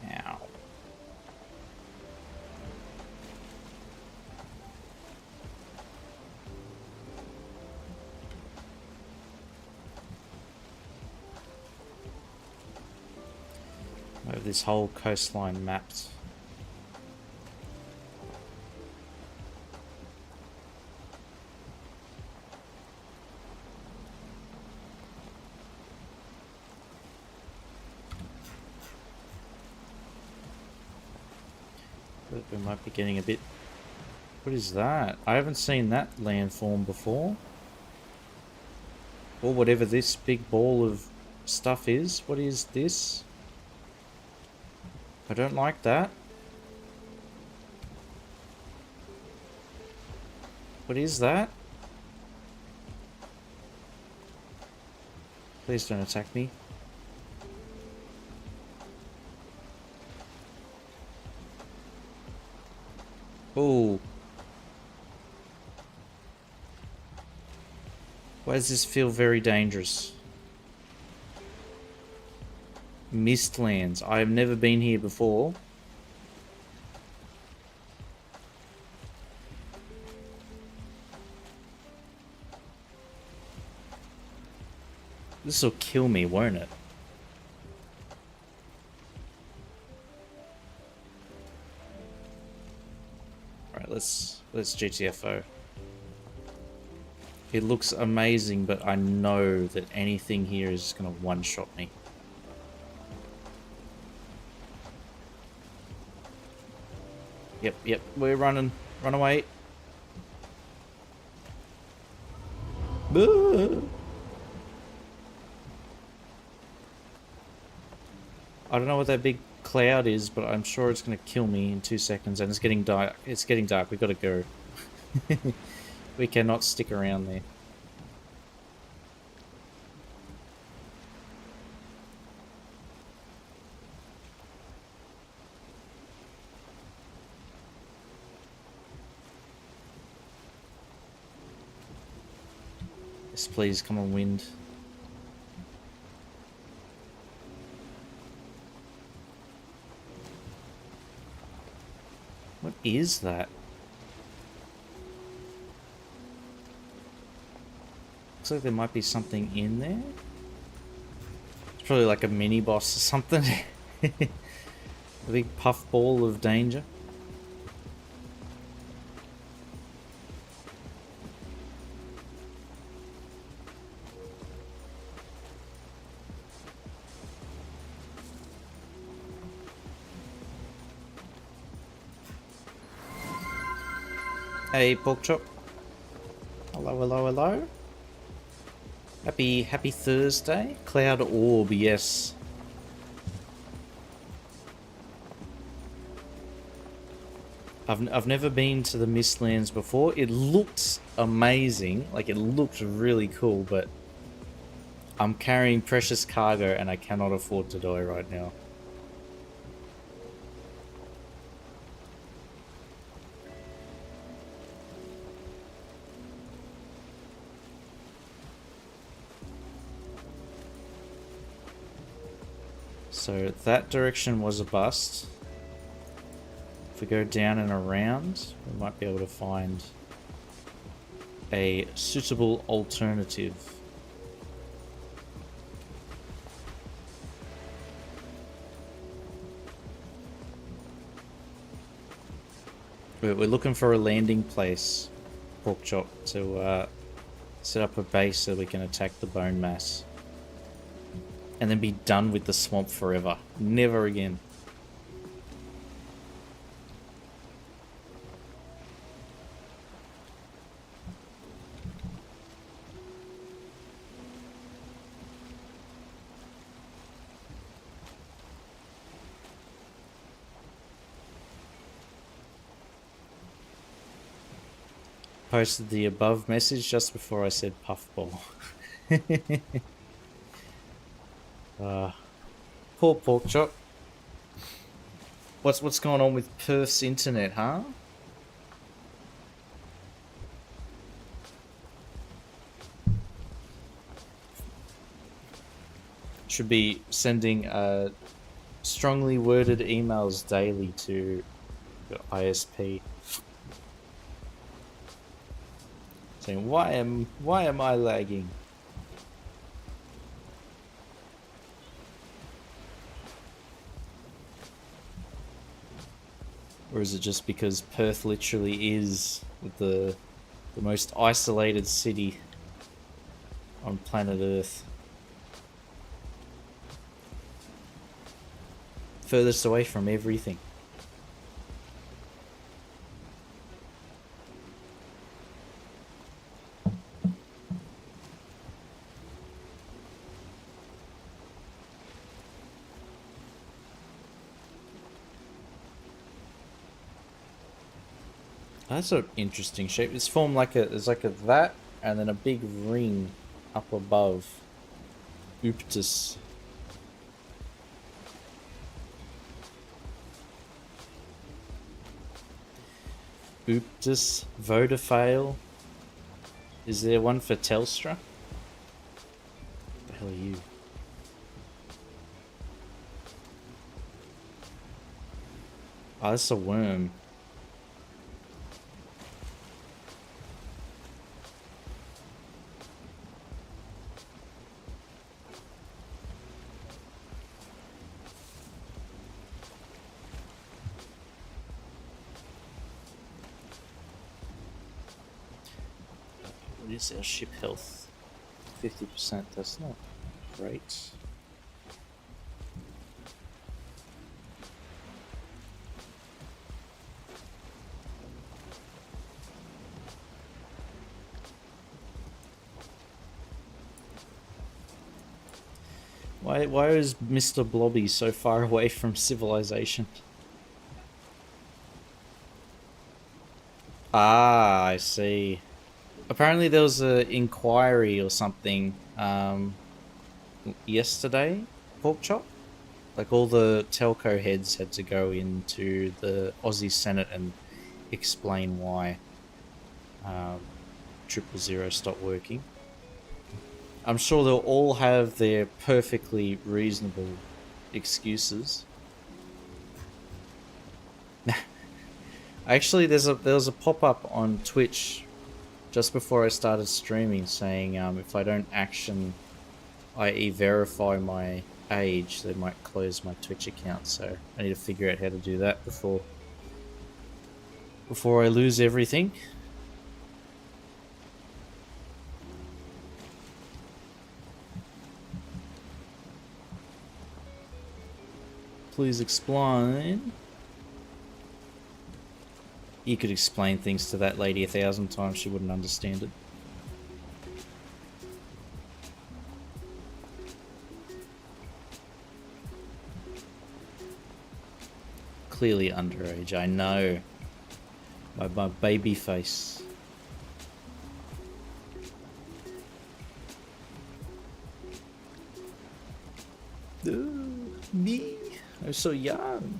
Ow. I have this whole coastline mapped. But we might be getting a bit... What is that? I haven't seen that landform before. Or whatever this big ball of stuff is. What is this? I don't like that. What is that? Please don't attack me. Oh. Why does this feel very dangerous? Mistlands. I have never been here before. This will kill me, won't it? Alright, let's GTFO. It looks amazing, but I know that anything here is just gonna one-shot me. Yep, we're running. Run away. Boo! I don't know what that big cloud is, but I'm sure it's going to kill me in 2 seconds, and it's getting dark. It's getting dark. We got to go. We cannot stick around there. Yes, please, come on, wind. What is that? Looks like there might be something in there. It's probably like a mini boss or something. A big puffball of danger. Hey, Pork Chop. Hello, hello, hello. Happy Thursday. Cloud Orb, yes. I've never been to the Mistlands before. It looked amazing. Like, it looked really cool, but I'm carrying precious cargo and I cannot afford to die right now. So that direction was a bust. If we go down and around, we might be able to find a suitable alternative. We're looking for a landing place, Pork Chop, to set up a base so we can attack the bone mass. And then be done with the swamp forever. Never again. Posted the above message just before I said puffball. Poor Pork Chop. What's going on with Perth's internet, huh? Should be sending strongly worded emails daily to your ISP. Saying, why am I lagging? Or is it just because Perth literally is the most isolated city on planet Earth? Furthest away from everything. That's an interesting shape. It's formed like there's like a that and then a big ring up above. Ooptus. Ooptus. Vodafale. Is there one for Telstra? What the hell are you? Oh, that's a worm. What is our ship health? 50%, that's not great. Why is Mr. Blobby so far away from civilization? Ah, I see. Apparently there was an inquiry or something yesterday, Pork Chop. Like all the telco heads had to go into the Aussie Senate and explain why 000 stopped working. I'm sure they'll all have their perfectly reasonable excuses. Actually, there was a pop-up on Twitch just before I started streaming saying if I don't action, i.e. verify my age, they might close my Twitch account. So I need to figure out how to do that before I lose everything. Please explain. You could explain things to that lady 1,000 times, she wouldn't understand it. Clearly underage, I know. My baby face. Me? I'm so young.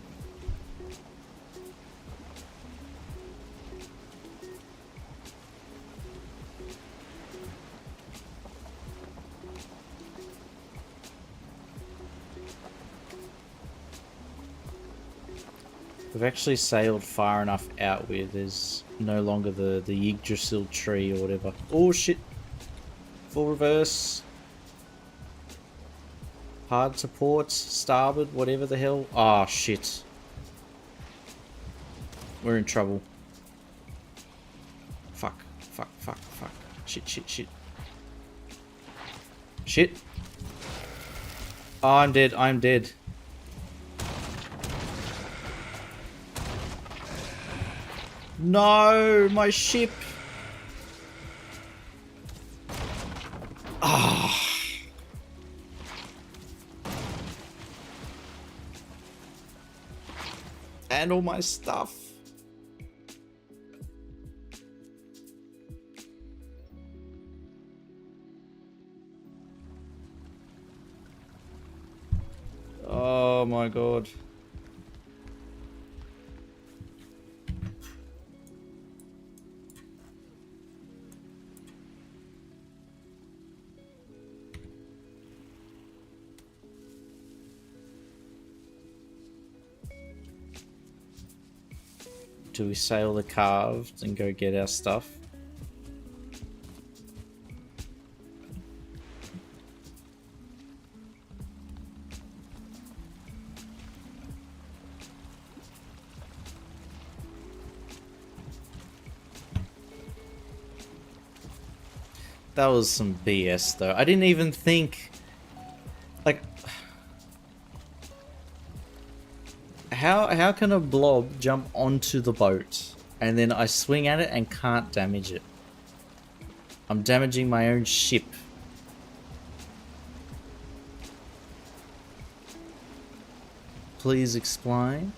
We've actually sailed far enough out where there's no longer the Yggdrasil tree or whatever. Oh shit! Full reverse. Hard to port, starboard, whatever the hell. Ah, shit. We're in trouble. Fuck, fuck, fuck, fuck. Shit, shit, shit. Shit. Oh, I'm dead, I'm dead. No, my ship. Ah. And all my stuff. Oh my god. Do we sail the Carved and go get our stuff? That was some BS though. I didn't even think... Like... How can a blob jump onto the boat and then I swing at it and can't damage it? I'm damaging my own ship. Please explain.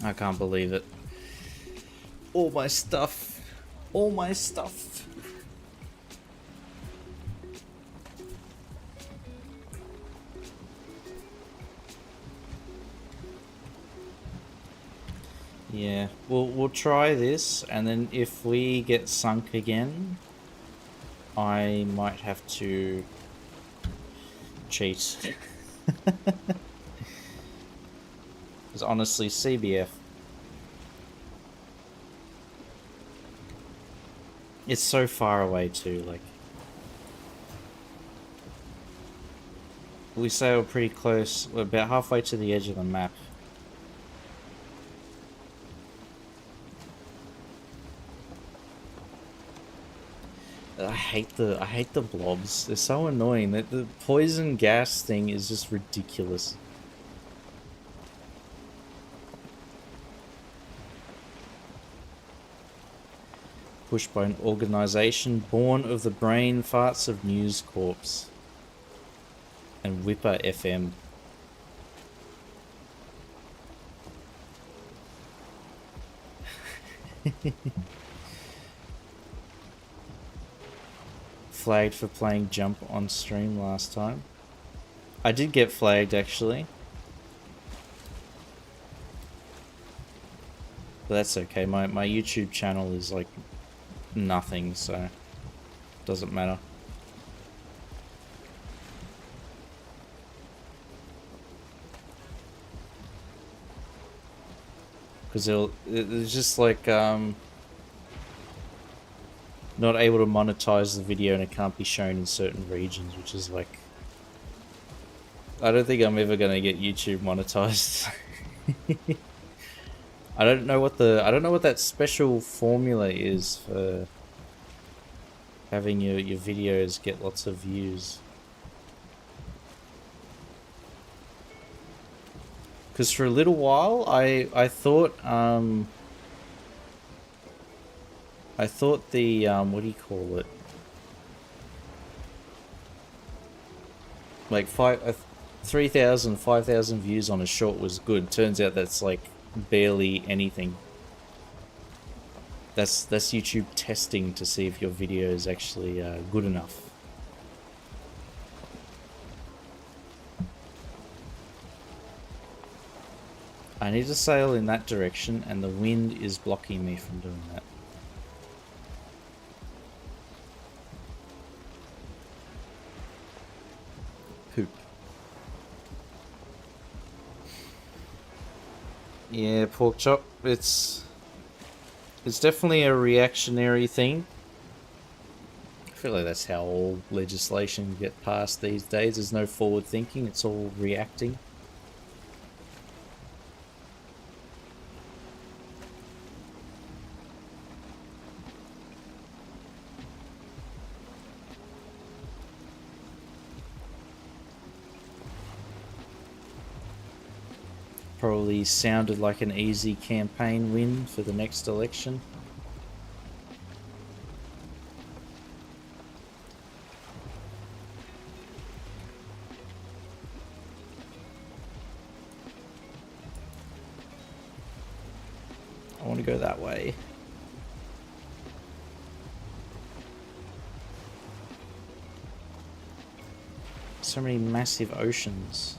I can't believe it. All my stuff. All my stuff. Yeah, we'll try this, and then if we get sunk again, I might have to cheat. Because honestly, CBF. It's so far away too, like... We sail pretty close, we're about halfway to the edge of the map. I hate the blobs. They're so annoying. The poison gas thing is just ridiculous. pushed by an organization born of the brain farts of News Corps and Whipper FM. Flagged for playing Jump on stream last time. I did get flagged actually. But that's okay. My YouTube channel is like nothing, so it doesn't matter. Because it's just like not able to monetize the video and it can't be shown in certain regions, which is like, I don't think I'm ever gonna get YouTube monetized. I don't know what that special formula is for having your videos get lots of views. Because for a little while I thought the what do you call it? Like 3,000, 5,000 views on a short was good. Turns out that's like barely anything. That's YouTube testing to see if your video is actually good enough. I need to sail in that direction and the wind is blocking me from doing that. Poop. Yeah, pork chop. It's definitely a reactionary thing. I feel like that's how all legislation get passed these days. There's no forward thinking. It's all reacting. Probably sounded like an easy campaign win for the next election. I want to go that way. So many massive oceans.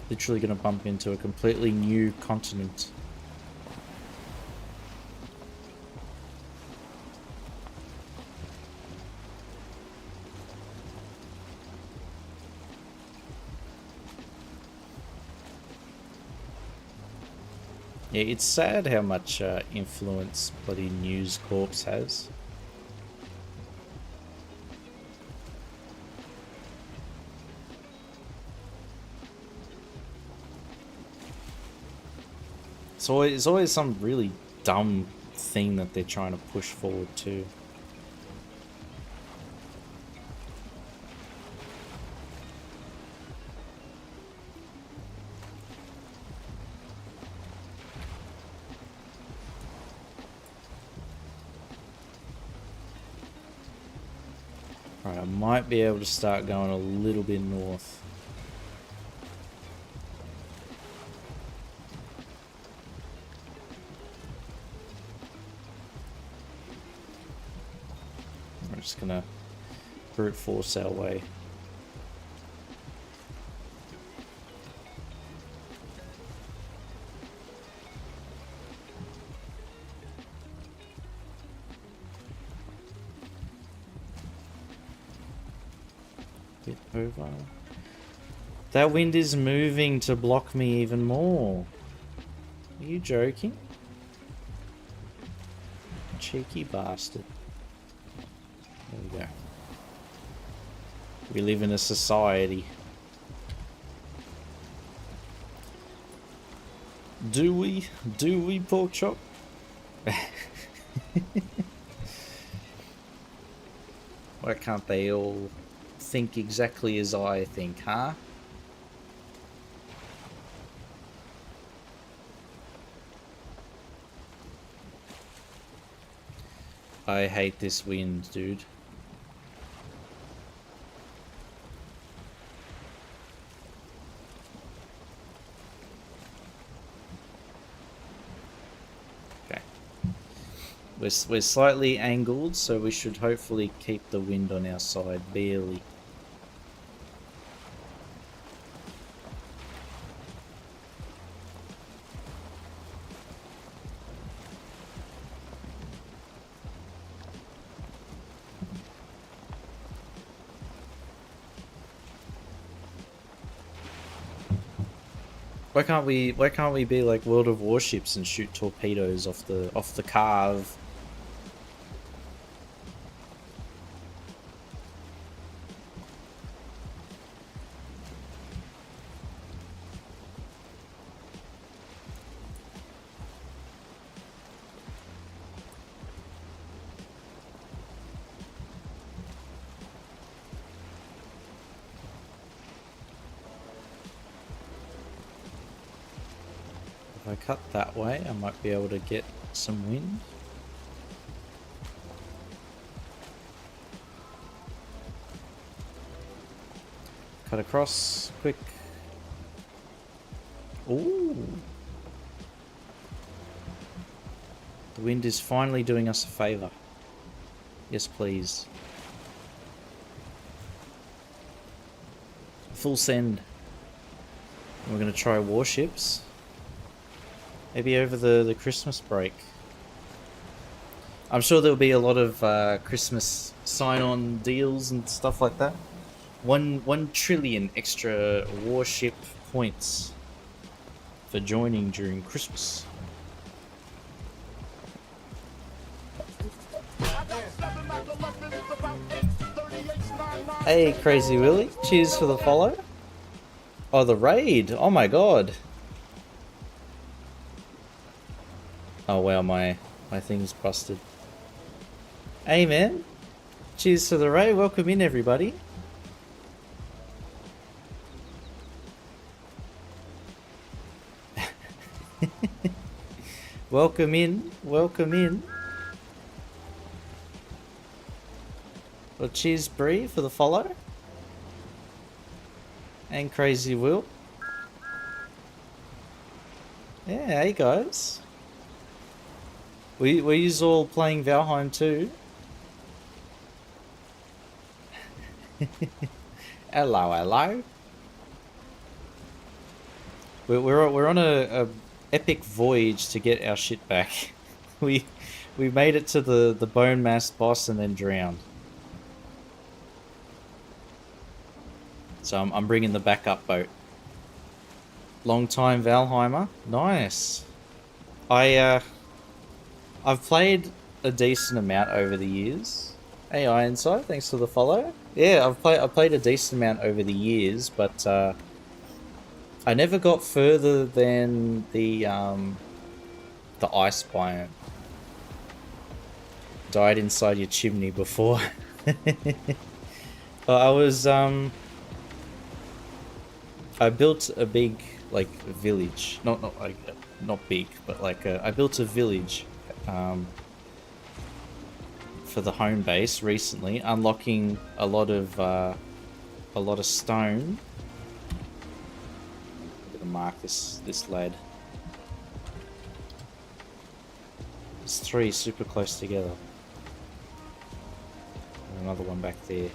Literally going to bump into a completely new continent. Yeah, it's sad how much influence bloody News Corps has. It's always some really dumb thing that they're trying to push forward to. Right, I might be able to start going a little bit north. We're just gonna brute force our way. Get over. That wind is moving to block me even more. Are you joking? Cheeky bastard. There we go. We live in a society. Do we? Do we, pork chop? Why can't they all think exactly as I think, huh? I hate this wind, dude. Okay. We're slightly angled, so we should hopefully keep the wind on our side, barely. Why can't we be like World of Warships and shoot torpedoes off the carve? If I cut that way, I might be able to get some wind. Cut across, quick. Ooh. The wind is finally doing us a favor. Yes, please. Full send. We're going to try warships. Maybe over the Christmas break. I'm sure there'll be a lot of Christmas sign-on deals and stuff like that. 1 trillion extra warship points for joining during Christmas. Hey, Crazy Willy. Cheers for the follow. Oh, the raid. Oh my god. Oh wow, my thing's busted. Hey man, cheers to the raid. Welcome in, everybody. Welcome in, welcome in. Well, cheers Bree for the follow. And Crazy Will. Yeah, hey guys. Were you all playing Valheim too? Hello, hello. We're on a epic voyage to get our shit back. we made it to the Bone Mass boss and then drowned. So I'm bringing the backup boat. Long time Valheimer. Nice. I've played a decent amount over the years. Hey Ironside, thanks for the follow. Yeah, I've played a decent amount over the years, but I never got further than the ice biome. Died inside your chimney before. I was I built a big like village, not big, but like I built a village for the home base recently, unlocking a lot of stone. I'm gonna mark this lad. There's 3 super close together. And another one back there.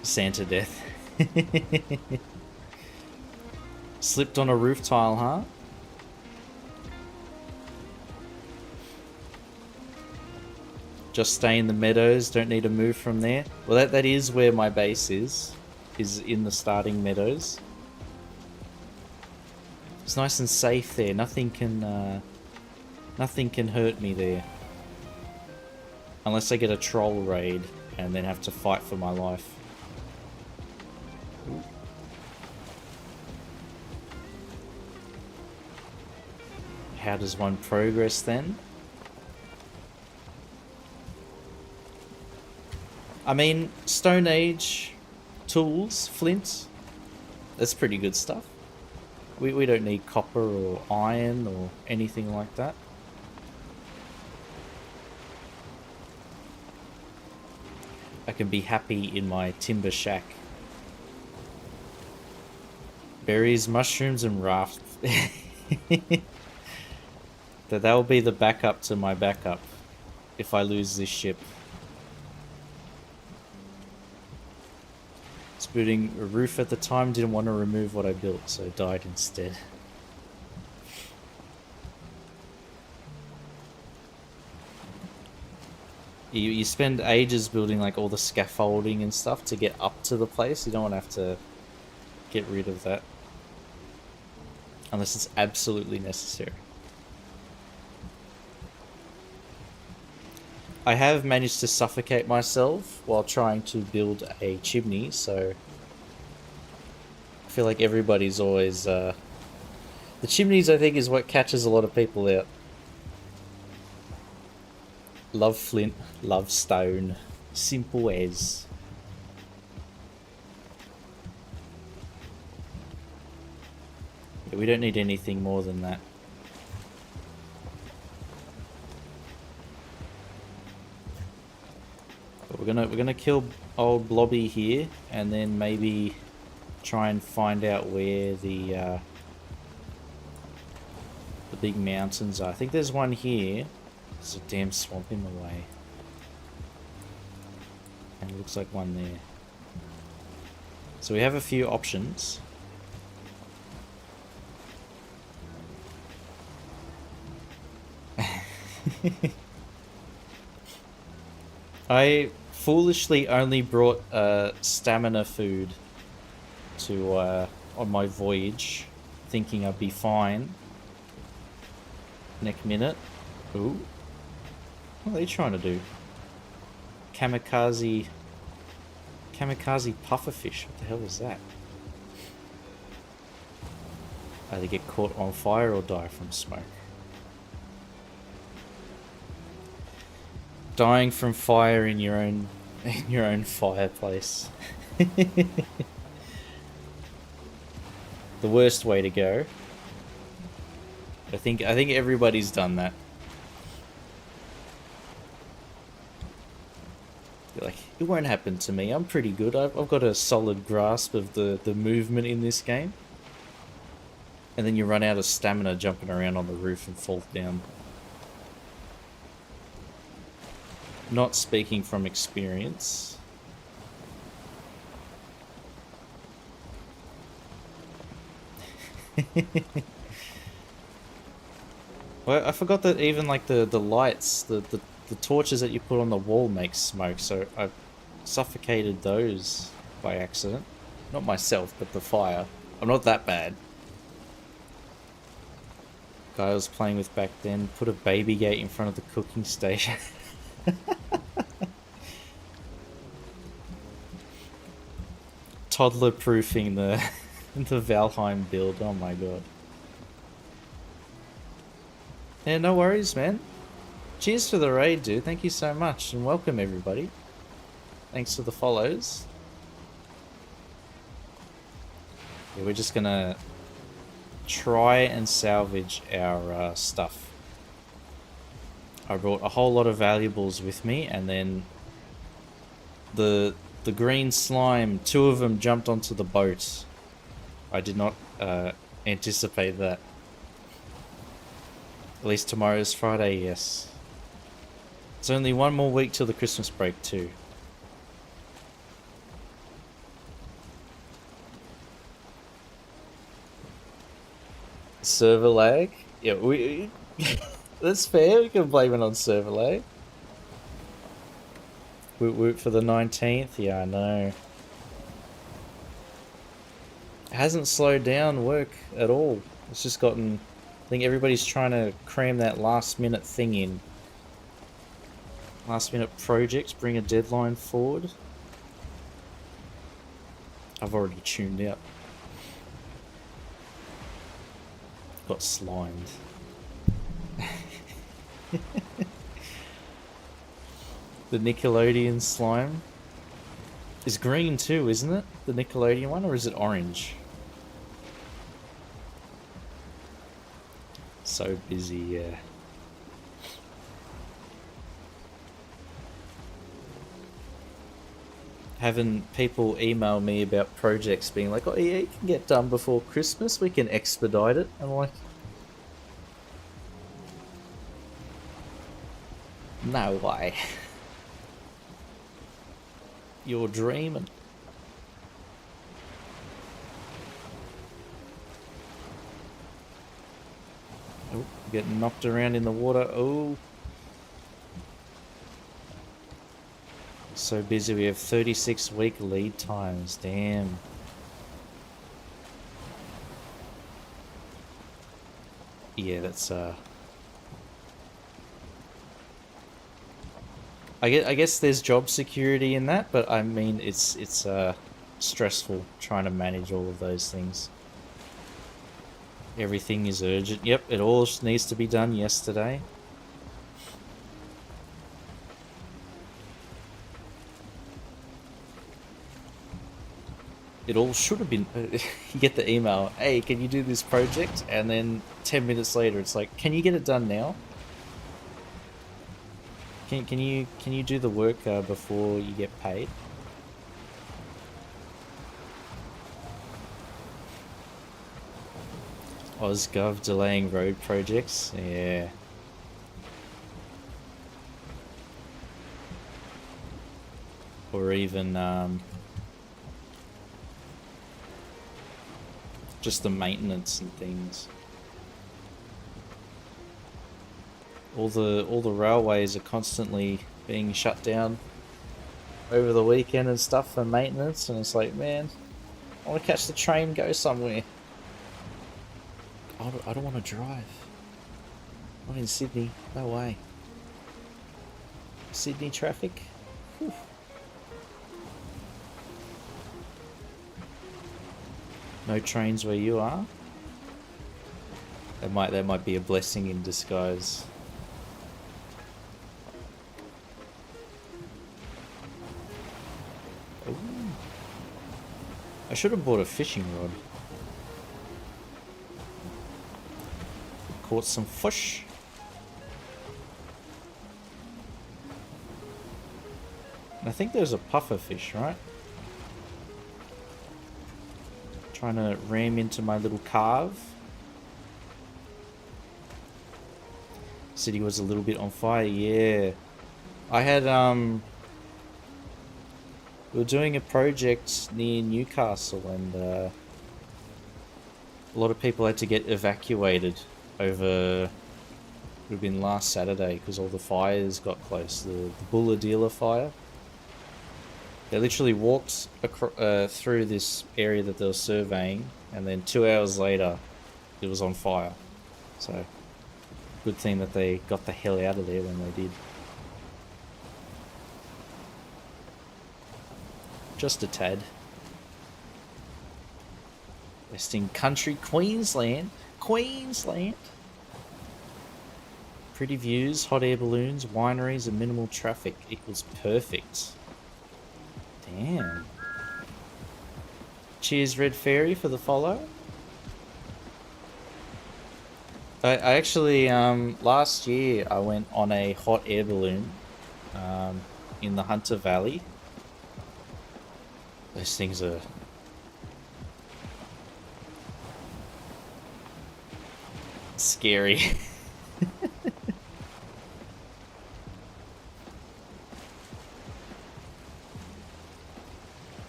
Santa death. Slipped on a roof tile, huh? Just stay in the meadows, don't need to move from there. Well, that is where my base is in the starting meadows. It's nice and safe there. Nothing can hurt me there. Unless I get a troll raid and then have to fight for my life. Ooh. How does one progress then? I mean, Stone Age tools, flint, that's pretty good stuff. We don't need copper or iron or anything like that. I can be happy in my timber shack. Berries, mushrooms, and raft. That'll be the backup to my backup if I lose this ship. It's building a roof at the time, didn't want to remove what I built, so died instead. You spend ages building like all the scaffolding and stuff to get up to the place. You don't want to have to get rid of that. Unless it's absolutely necessary. I have managed to suffocate myself while trying to build a chimney, so I feel like everybody's always... The chimneys, I think, is what catches a lot of people out. Love flint, love stone. Simple as. Yeah, we don't need anything more than that. But we're gonna kill old Blobby here, and then maybe try and find out where the big mountains are. I think there's one here. There's a damn swamp in the way. And it looks like one there. So we have a few options. I foolishly only brought stamina food to on my voyage, thinking I'd be fine. Next minute. Ooh. What are they trying to do? Kamikaze pufferfish. What the hell is that? Either get caught on fire or die from smoke. Dying from fire in your own fireplace. The worst way to go. I think everybody's done that. You're like, it won't happen to me. I'm pretty good. I've got a solid grasp of the movement in this game. And then you run out of stamina jumping around on the roof and fall down. Not speaking from experience. Well, I forgot that even like the lights, the torches that you put on the wall make smoke, so I've suffocated those by accident. Not myself, but the fire. I'm not that bad. Guy I was playing with back then put a baby gate in front of the cooking station. Toddler proofing the Valheim build. Oh my god. Yeah, no worries, man. Cheers for the raid, dude. Thank you so much, and welcome everybody. Thanks for the follows. Yeah, we're just gonna try and salvage our stuff. I brought a whole lot of valuables with me, and then the green slime, 2 of them jumped onto the boat. I did not anticipate that. At least tomorrow's Friday, yes. It's only 1 more week till the Christmas break too. Server lag? Yeah, we that's fair, we can blame it on server lag. Woot woot for the 19th, yeah I know. It hasn't slowed down work at all. It's just gotten... I think everybody's trying to cram that last minute thing in. Last minute projects, bring a deadline forward. I've already tuned out. Got slimed. The Nickelodeon slime is green too, isn't it? The Nickelodeon one, or is it orange? So busy, yeah. having people email me about projects being like, oh yeah, it can get done before Christmas, we can expedite it. I'm like, no way. You're dreaming. Oh, getting knocked around in the water. Oh. So busy, we have 36-week lead times. Damn. Yeah, that's I guess there's job security in that, but I mean it's stressful trying to manage all of those things. Everything is urgent. Yep, it all needs to be done yesterday. It all should have been. You get the email, hey, can you do this project? And then 10 minutes later, it's like, can you get it done now? Can you do the work before you get paid? OzGov delaying road projects. Yeah. Or even just the maintenance and things. All the railways are constantly being shut down over the weekend and stuff for maintenance, and it's like, man, I want to catch the train, go somewhere. I don't want to drive. I'm in Sydney. No way. Sydney traffic. Whew. No trains where you are. That might be a blessing in disguise. Ooh. I should have bought a fishing rod. Caught some fish. And I think there's a puffer fish, right? Trying to ram into my little carve. City was a little bit on fire, yeah. I had we were doing a project near Newcastle, and a lot of people had to get evacuated over, it would have been last Saturday, because all the fires got close. The Bulahdelah fire. They literally walked through this area that they were surveying, and then 2 hours later, it was on fire. So, good thing that they got the hell out of there when they did. Just a tad. Western Country, Queensland. Queensland! Pretty views, hot air balloons, wineries, and minimal traffic equals perfect. Damn. Cheers, Red Fairy, for the follow. I actually, last year I went on a hot air balloon in the Hunter Valley. Those things are scary.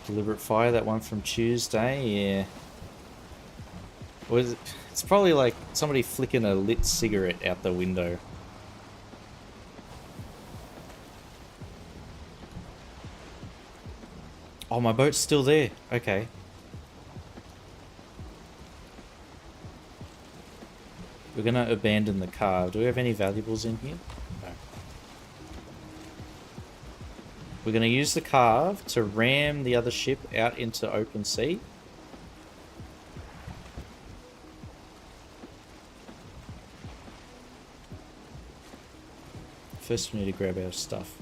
Deliberate fire, that one from Tuesday, yeah. Was it? It's probably like somebody flicking a lit cigarette out the window. Oh, my boat's still there. Okay. We're gonna abandon the car. Do we have any valuables in here? No. We're gonna use the carve to ram the other ship out into open sea. First we need to grab our stuff.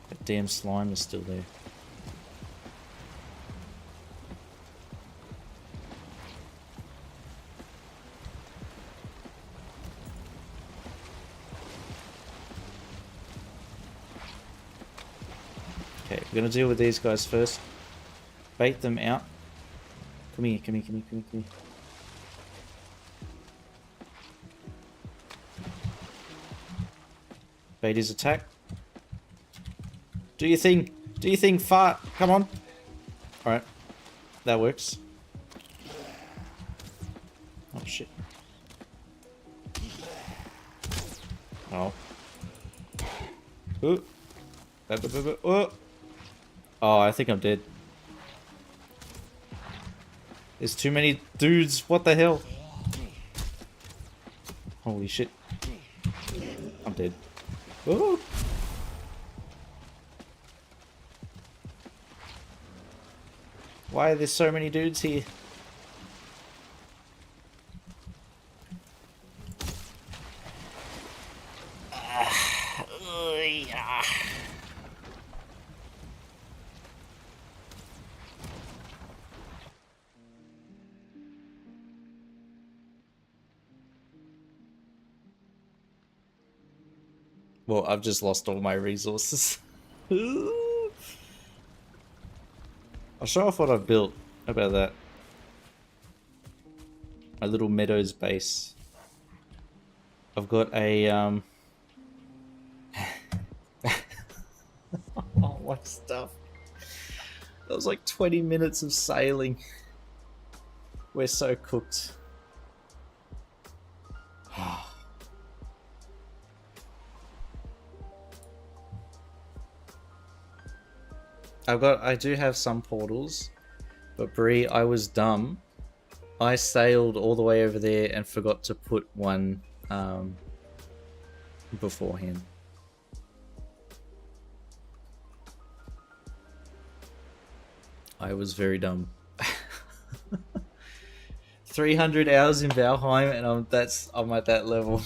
That damn slime is still there. Okay, we're gonna deal with these guys first. Bait them out. Come here, come here, come here, come here, come here. Bait his attack. Do your thing. Do your thing, fart. Come on. Alright. That works. Oh, shit. Oh. Ooh. Oh. Oh, I think I'm dead. There's too many dudes. What the hell? Holy shit. I'm dead. Ooh. Why are there so many dudes here? Well, I've just lost all my resources. I'll show off what I've built. How about that? My little meadows base. I've got a all my stuff. That was like 20 minutes of sailing. We're so cooked. I do have some portals, but Bree, I was dumb. I sailed all the way over there and forgot to put one beforehand. I was very dumb. 300 hours in Valheim, and I'm at that level.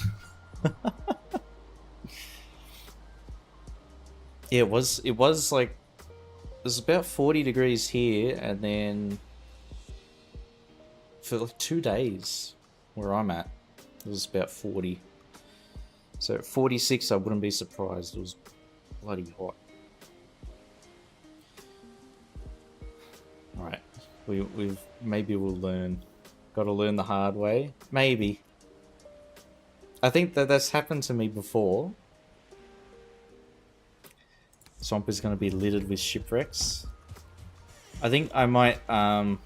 Yeah, it was like it was about 40 degrees here, and then for like 2 days where I'm at, it was about 40. So at 46, I wouldn't be surprised. It was bloody hot. All right, maybe we'll learn. Got to learn the hard way. Maybe. I think that's happened to me before. Swamp is going to be littered with shipwrecks. I think I might have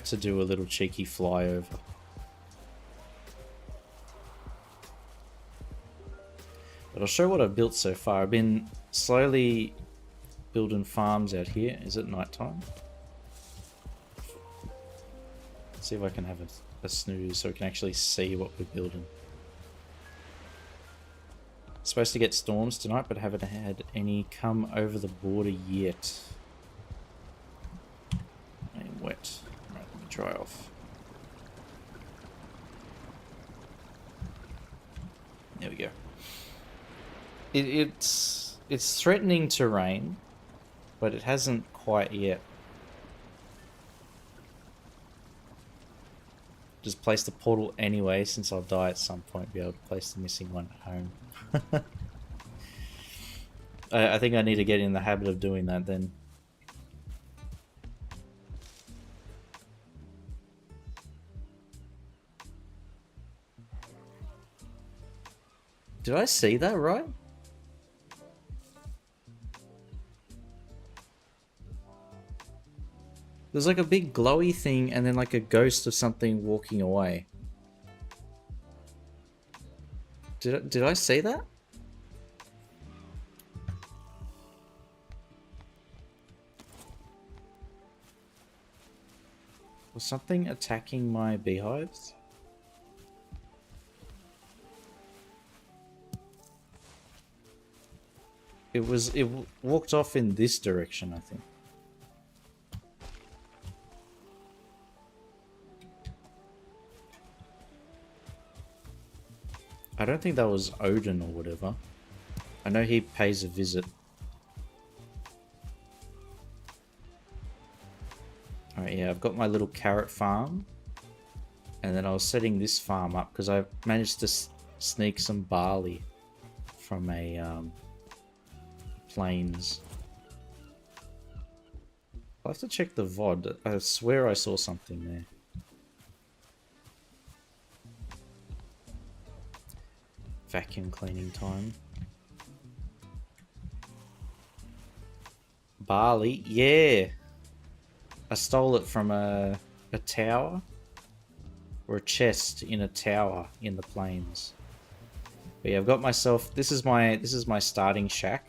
to do a little cheeky flyover. But I'll show what I've built so far. I've been slowly building farms out here. Is it nighttime? Let's see if I can have a snooze so we can actually see what we're building. Supposed to get storms tonight, but haven't had any come over the border yet. I am wet. Right, let me dry off. There we go. It's threatening to rain, but it hasn't quite yet. Just place the portal anyway, since I'll die at some point, be able to place the missing one at home. I think I need to get in the habit of doing that then. Did I see that right? There's like a big glowy thing and then like a ghost of something walking away. Did I see that? Was something attacking my beehives? It walked off in this direction, I think. I don't think that was Odin or whatever. I know he pays a visit. Alright, yeah, I've got my little carrot farm. And then I was setting this farm up because I managed to sneak some barley from a plains. I'll have to check the VOD. I swear I saw something there. Vacuum cleaning time. Barley, yeah. I stole it from a tower. Or a chest in a tower in the plains. But yeah, I've got myself. This is my starting shack.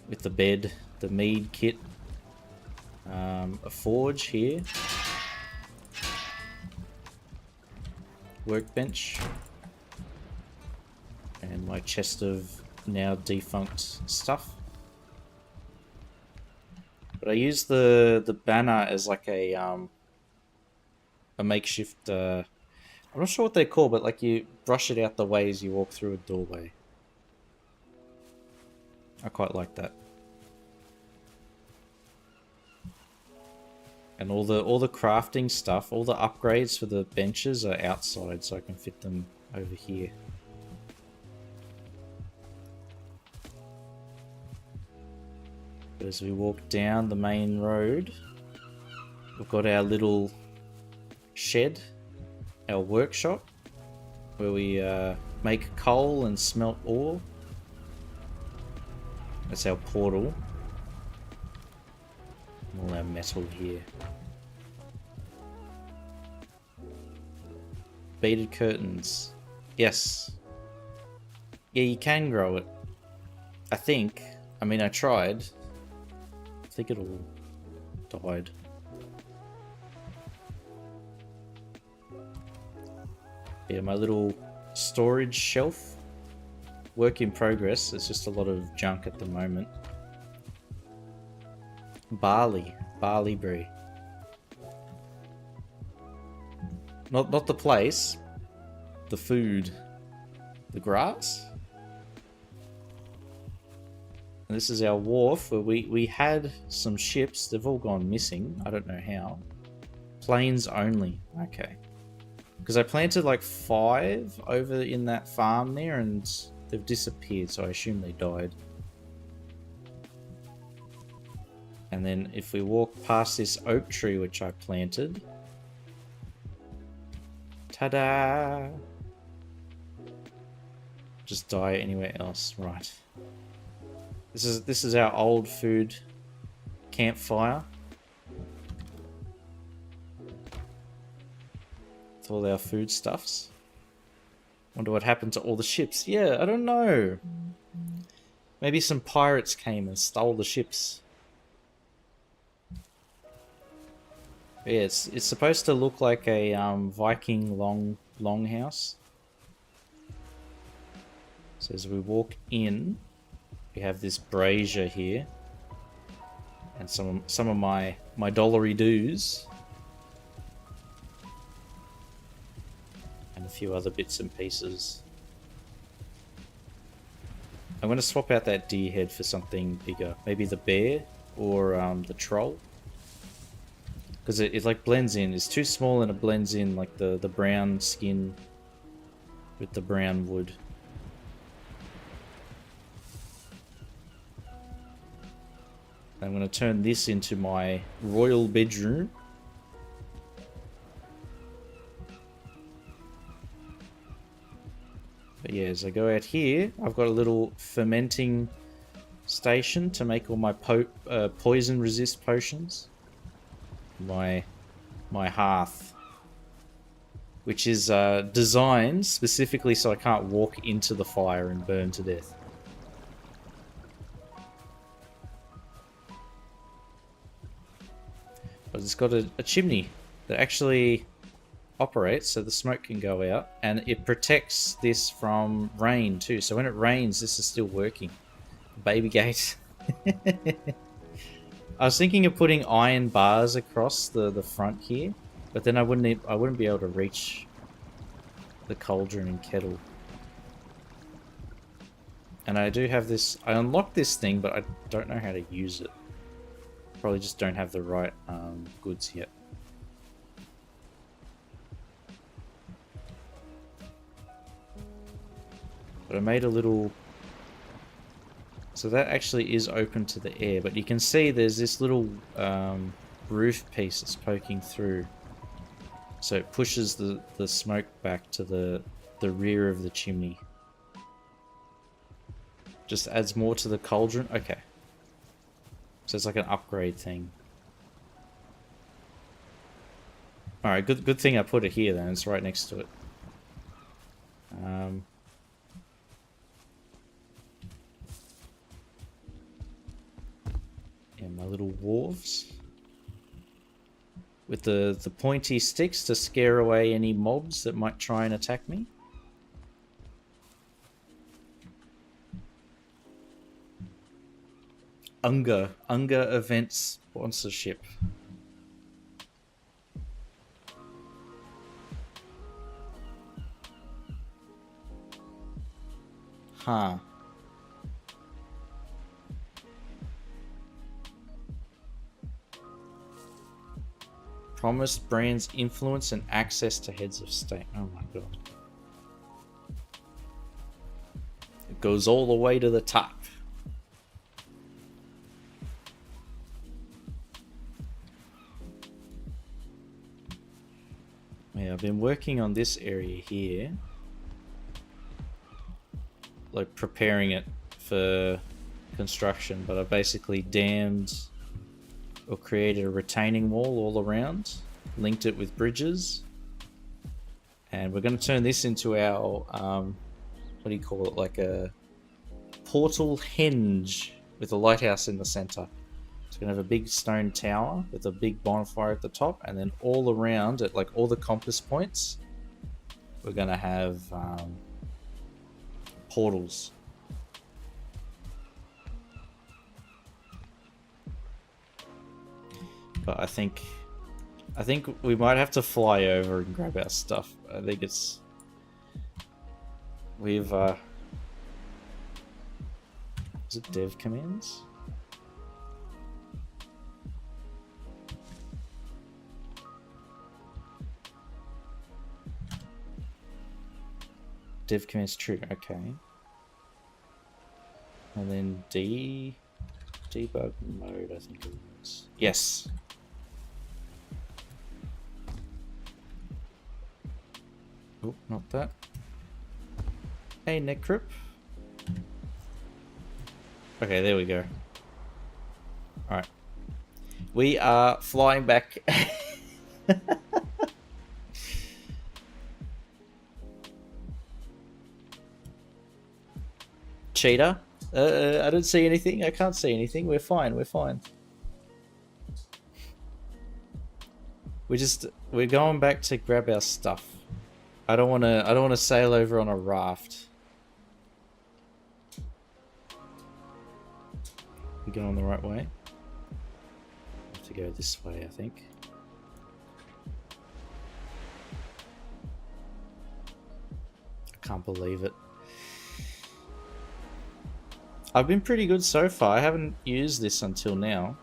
With the bed, the mead kit, a forge here, workbench, and my chest of now defunct stuff. But I use the banner as like a makeshift. I'm not sure what they're called, but like you brush it out the way as you walk through a doorway. I quite like that. And all the crafting stuff, all the upgrades for the benches are outside, so I can fit them over here. But as we walk down the main road, we've got our little shed, our workshop, where we make coal and smelt ore. That's our portal. All our metal here. Beaded curtains. Yes. Yeah, you can grow it. I think. I mean, I tried. I think it all died. Yeah, my little storage shelf. Work in progress. It's just a lot of junk at the moment. Barley brie. Not the place, the food, the grass. And this is our wharf where we had some ships. They've all gone missing. I don't know how. Plains only. Okay. Because I planted like 5 over in that farm there and they've disappeared, so I assume they died. And then if we walk past this oak tree which I planted, ta-da! Just die anywhere else, right? This is our old food campfire. With all our foodstuffs. Wonder what happened to all the ships. Yeah, I don't know. Maybe some pirates came and stole the ships. Yeah, it's supposed to look like a Viking longhouse. So as we walk in, we have this brazier here, and some of my dollary doos, and a few other bits and pieces. I'm going to swap out that deer head for something bigger, maybe the bear or the troll. Because it like blends in. It's too small and it blends in like the brown skin with the brown wood. I'm going to turn this into my royal bedroom. But yeah, as I go out here, I've got a little fermenting station to make all my poison resist potions. My hearth, which is designed specifically so I can't walk into the fire and burn to death. But it's got a chimney that actually operates so the smoke can go out, and it protects this from rain too. So when it rains, this is still working. Baby gate. I was thinking of putting iron bars across the front here, but then I wouldn't be able to reach the cauldron and kettle. And I do have this. I unlocked this thing, but I don't know how to use it. Probably just don't have the right goods yet. But I made a little So that actually is open to the air, but you can see there's this little roof piece that's poking through. So it pushes the smoke back to the rear of the chimney. Just adds more to the cauldron. Okay. So it's like an upgrade thing. Alright, good thing I put it here then. It's right next to it. Yeah, my little wharves. With the pointy sticks to scare away any mobs that might try and attack me. Unga events sponsorship. Huh. Promised brands influence and access to heads of state. Oh my god. It goes all the way to the top. Yeah, I've been working on this area here. Like preparing it for construction, but I basically dammed or created a retaining wall all around, linked it with bridges, and we're going to turn this into our what do you call it, like a portal henge with a lighthouse in the center. It's going to have a big stone tower with a big bonfire at the top, and then all around it, like all the compass points, we're going to have portals. But I think we might have to fly over and grab our stuff. I think it's we've is it dev commands? Dev commands true, okay. And then debug mode, I think it was. Yes. Oh, not that. Hey, Necryp. Okay, there we go. Alright. We are flying back. Cheetah? I don't see anything. I can't see anything. We're fine. We're fine. We're going back to grab our stuff. I don't want to sail over on a raft. We're going the right way. I have to go this way, I think. I can't believe it. I've been pretty good so far. I haven't used this until now.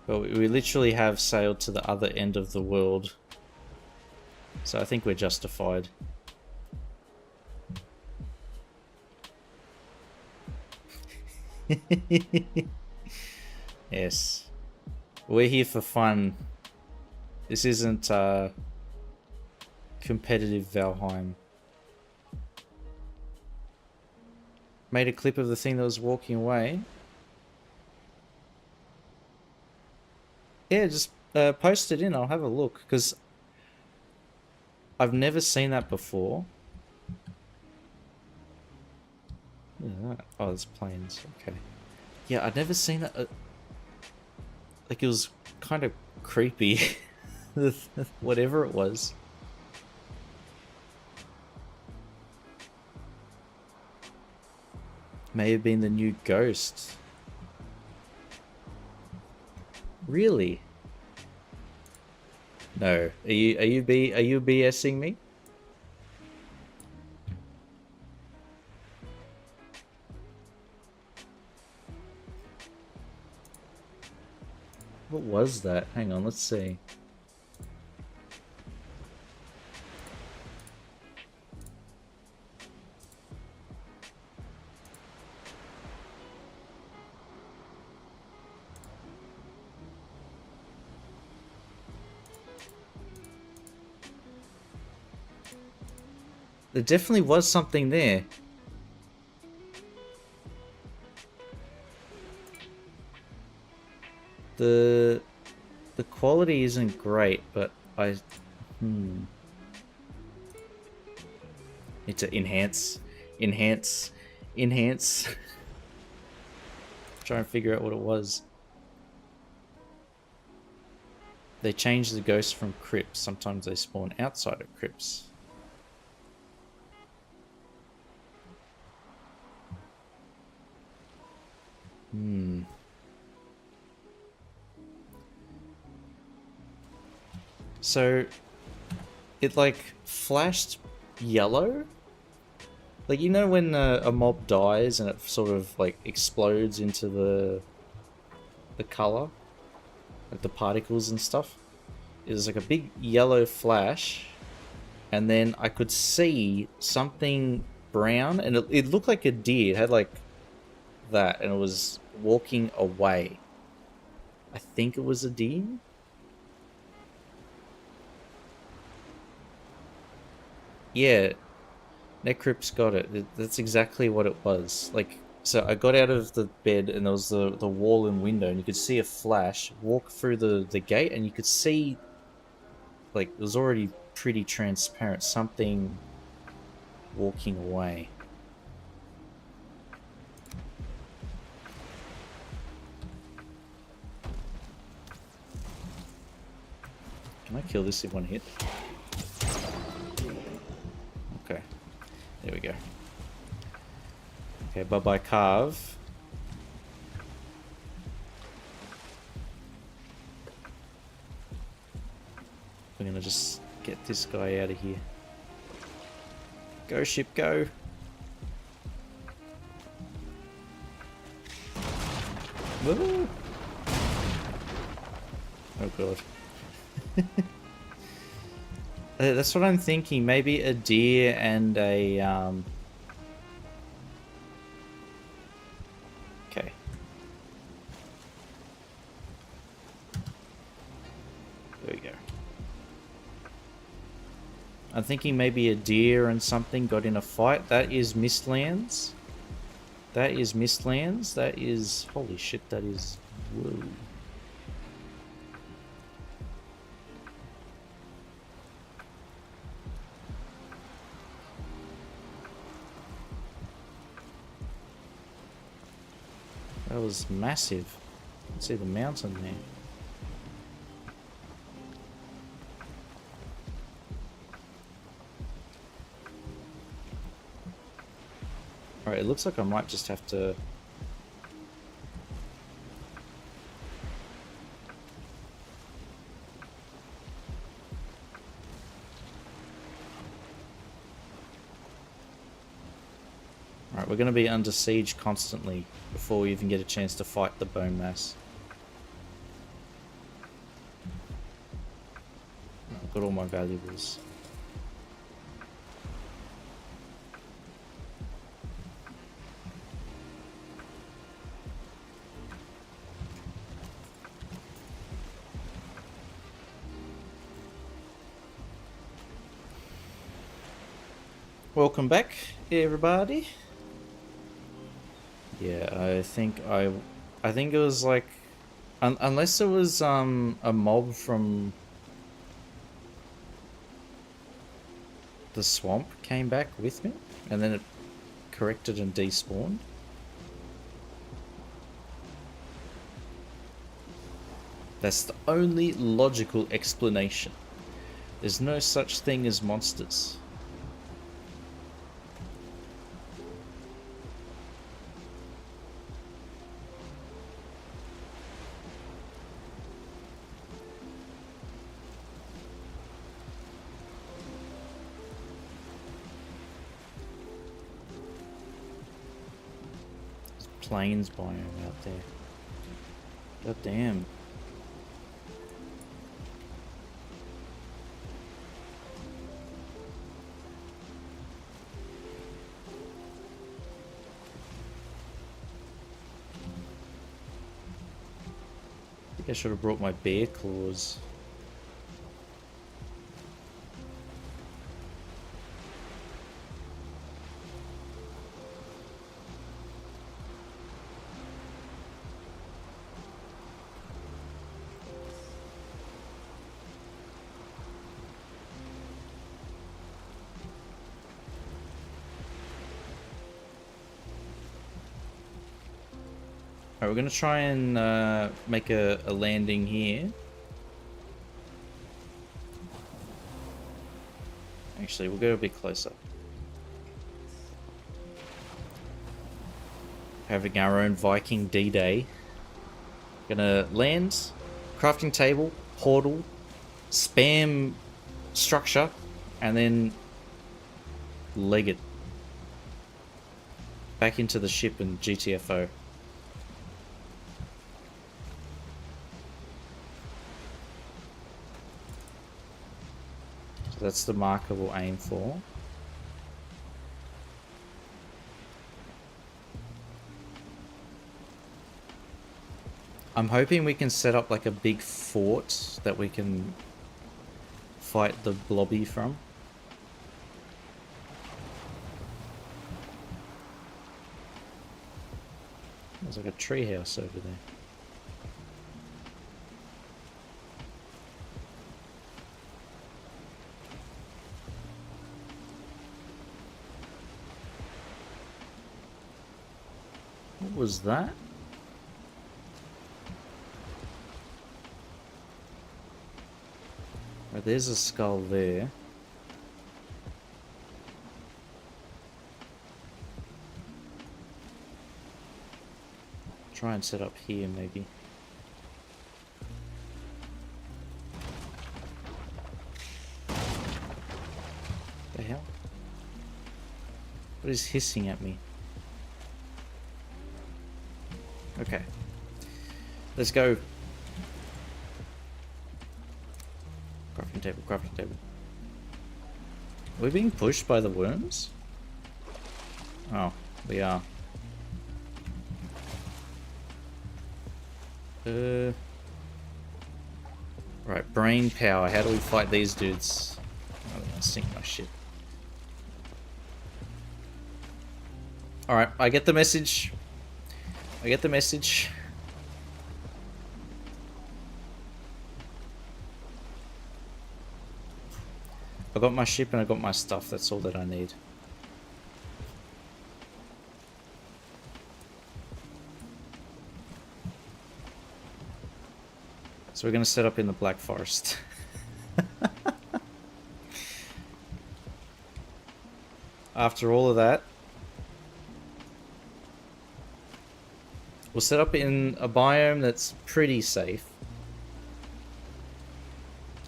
But we literally have sailed to the other end of the world. So I think we're justified. Yes. We're here for fun. This isn't competitive Valheim. Made a clip of the thing that was walking away. Yeah, just post it in. I'll have a look, because I've never seen that before. Oh, there's planes. Okay. Yeah, I'd never seen that. Like, it was kind of creepy. Whatever it was. May have been the new ghost. Really? No. Are you BSing me? What was that? Hang on, let's see. There definitely was something there. The quality isn't great, but I need to enhance. Try and figure out what it was. They change the ghosts from crypts. Sometimes they spawn outside of crypts. So, it like flashed yellow? Like, you know when a mob dies and it sort of like explodes into the color? Like the particles and stuff? It was like a big yellow flash, and then I could see something brown, and it looked like a deer. It had like that, and it was walking away. I think it was a deer? Yeah, Necrypt's got it. That's exactly what it was. Like, so I got out of the bed, and there was the wall and window, and you could see a flash walk through the gate, and you could see, like, it was already pretty transparent, something walking away. Can I kill this in one hit? Okay. There we go. Okay, bye-bye Carve. We're gonna just get this guy out of here. Go, ship, go! Woo! Oh god. That's what I'm thinking. Maybe a deer and a Okay. There we go. I'm thinking maybe a deer and something got in a fight. That is Mistlands. That is Mistlands. That is... Holy shit, that is... Whoa. That was massive. You can see the mountain there. Alright, it looks like I might just have to... Alright, we're going to be under siege constantly before we even get a chance to fight the bone mass. I've got all my valuables. Welcome back, everybody. Yeah, I think it was like, unless it was a mob from the swamp came back with me, and then it corrected and despawned. That's the only logical explanation. There's no such thing as monsters. Plains biome out there. God damn. I think I should have brought my bear claws. Alright, we're going to try and make a landing here. Actually, we'll go a bit closer. Having our own Viking D-Day. Gonna land, crafting table, portal, spam structure, and then leg it back into the ship and GTFO. So that's the marker we'll aim for. I'm hoping we can set up like a big fort that we can fight the blobby from. There's like a treehouse over there. What was that? Right, there's a skull there. Try and set up here, maybe. The hell? What is hissing at me? Okay. Let's go. Crafting table, crafting table. Are we being pushed by the worms? Oh, we are. Right, brain power. How do we fight these dudes? I don't want to sink my shit. Alright, I get the message. I get the message. I got my ship and I got my stuff. That's all that I need. So we're going to set up in the Black Forest. After all of that, we'll set up in a biome that's pretty safe.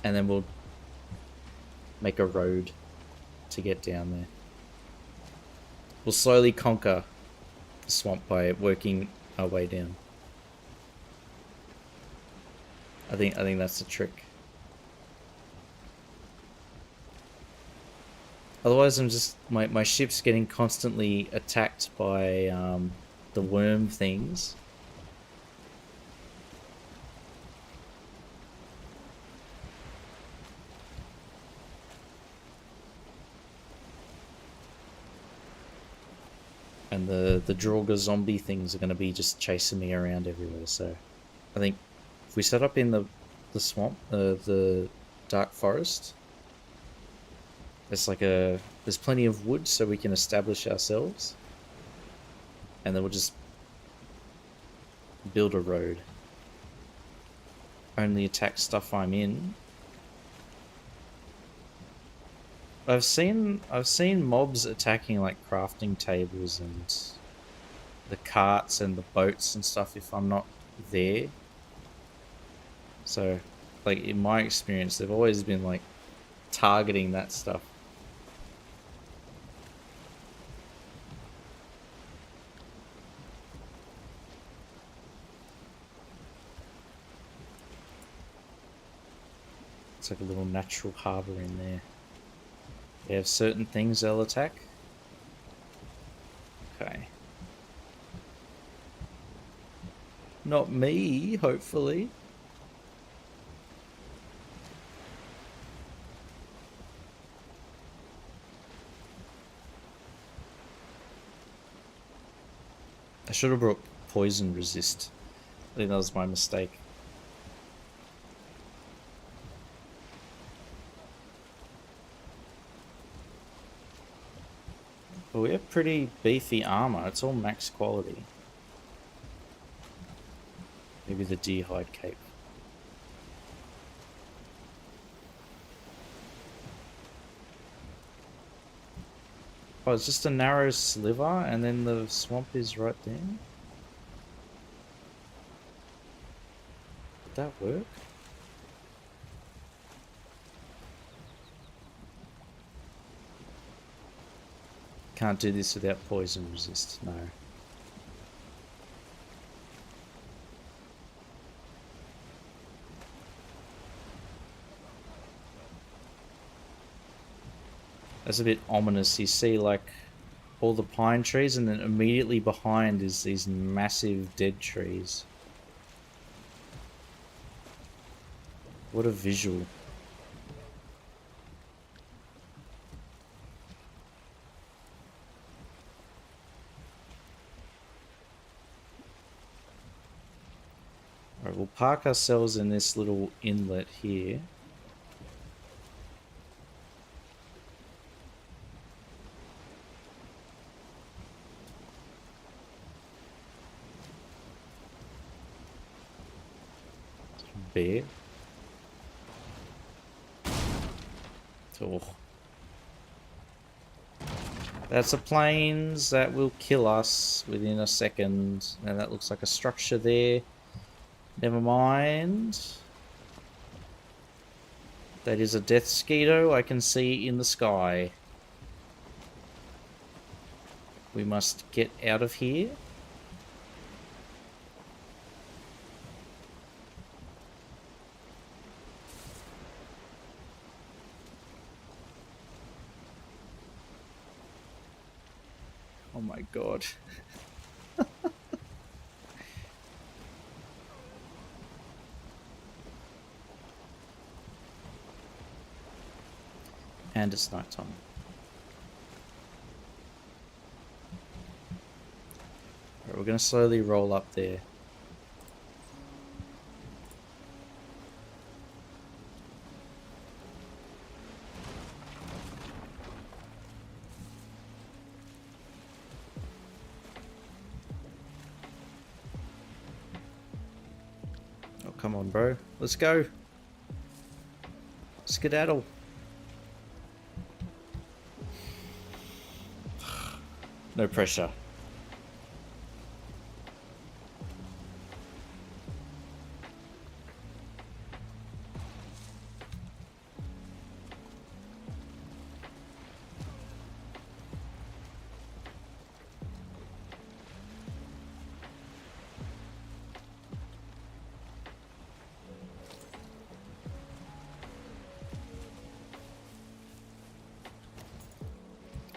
And then we'll make a road to get down there. We'll slowly conquer the swamp by working our way down. I think that's the trick. Otherwise, I'm just my ship's getting constantly attacked by the worm things. And the Draugr zombie things are going to be just chasing me around everywhere. So I think if we set up in the swamp, the dark forest, there's plenty of wood so we can establish ourselves, and then we'll just build a road. Only attack stuff I'm in. I've seen mobs attacking like crafting tables and the carts and the boats and stuff if I'm not there. So, like in my experience, they've always been like targeting that stuff. It's like a little natural harbor in there. They have certain things they'll attack. Okay. Not me, hopefully. I should have brought poison resist. I think that was my mistake. But we have pretty beefy armor. It's all max quality. Maybe the deer hide cape. Oh, it's just a narrow sliver and then the swamp is right there? Would that work? Can't do this without poison resist, no. That's a bit ominous. You see like all the pine trees and then immediately behind is these massive dead trees. What a visual. Alright, we'll park ourselves in this little inlet here. Bear. Oh. That's a plains that will kill us within a second. And that looks like a structure there. Never mind. That is a death mosquito I can see in the sky. We must get out of here. Oh my god. And it's nighttime. Alright, we're going to slowly roll up there. Oh, come on, bro. Let's go. Skedaddle. No pressure.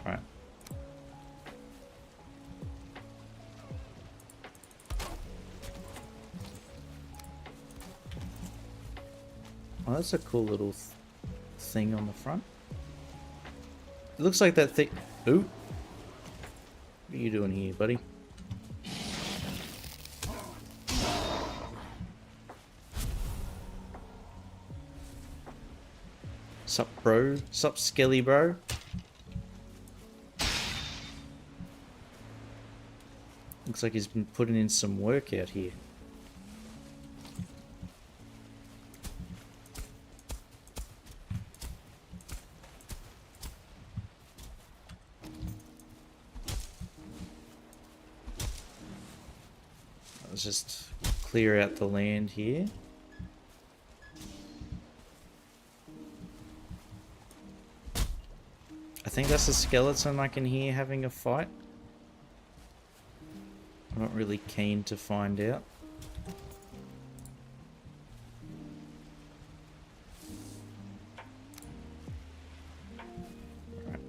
Alright. Oh, that's a cool little thing on the front. It looks like that thing. Ooh. What are you doing here, buddy? Sup, bro? Sup, Skelly, bro? Looks like he's been putting in some work out here. Let's just clear out the land here. I think that's a skeleton I can hear having a fight. I'm not really keen to find out. Right.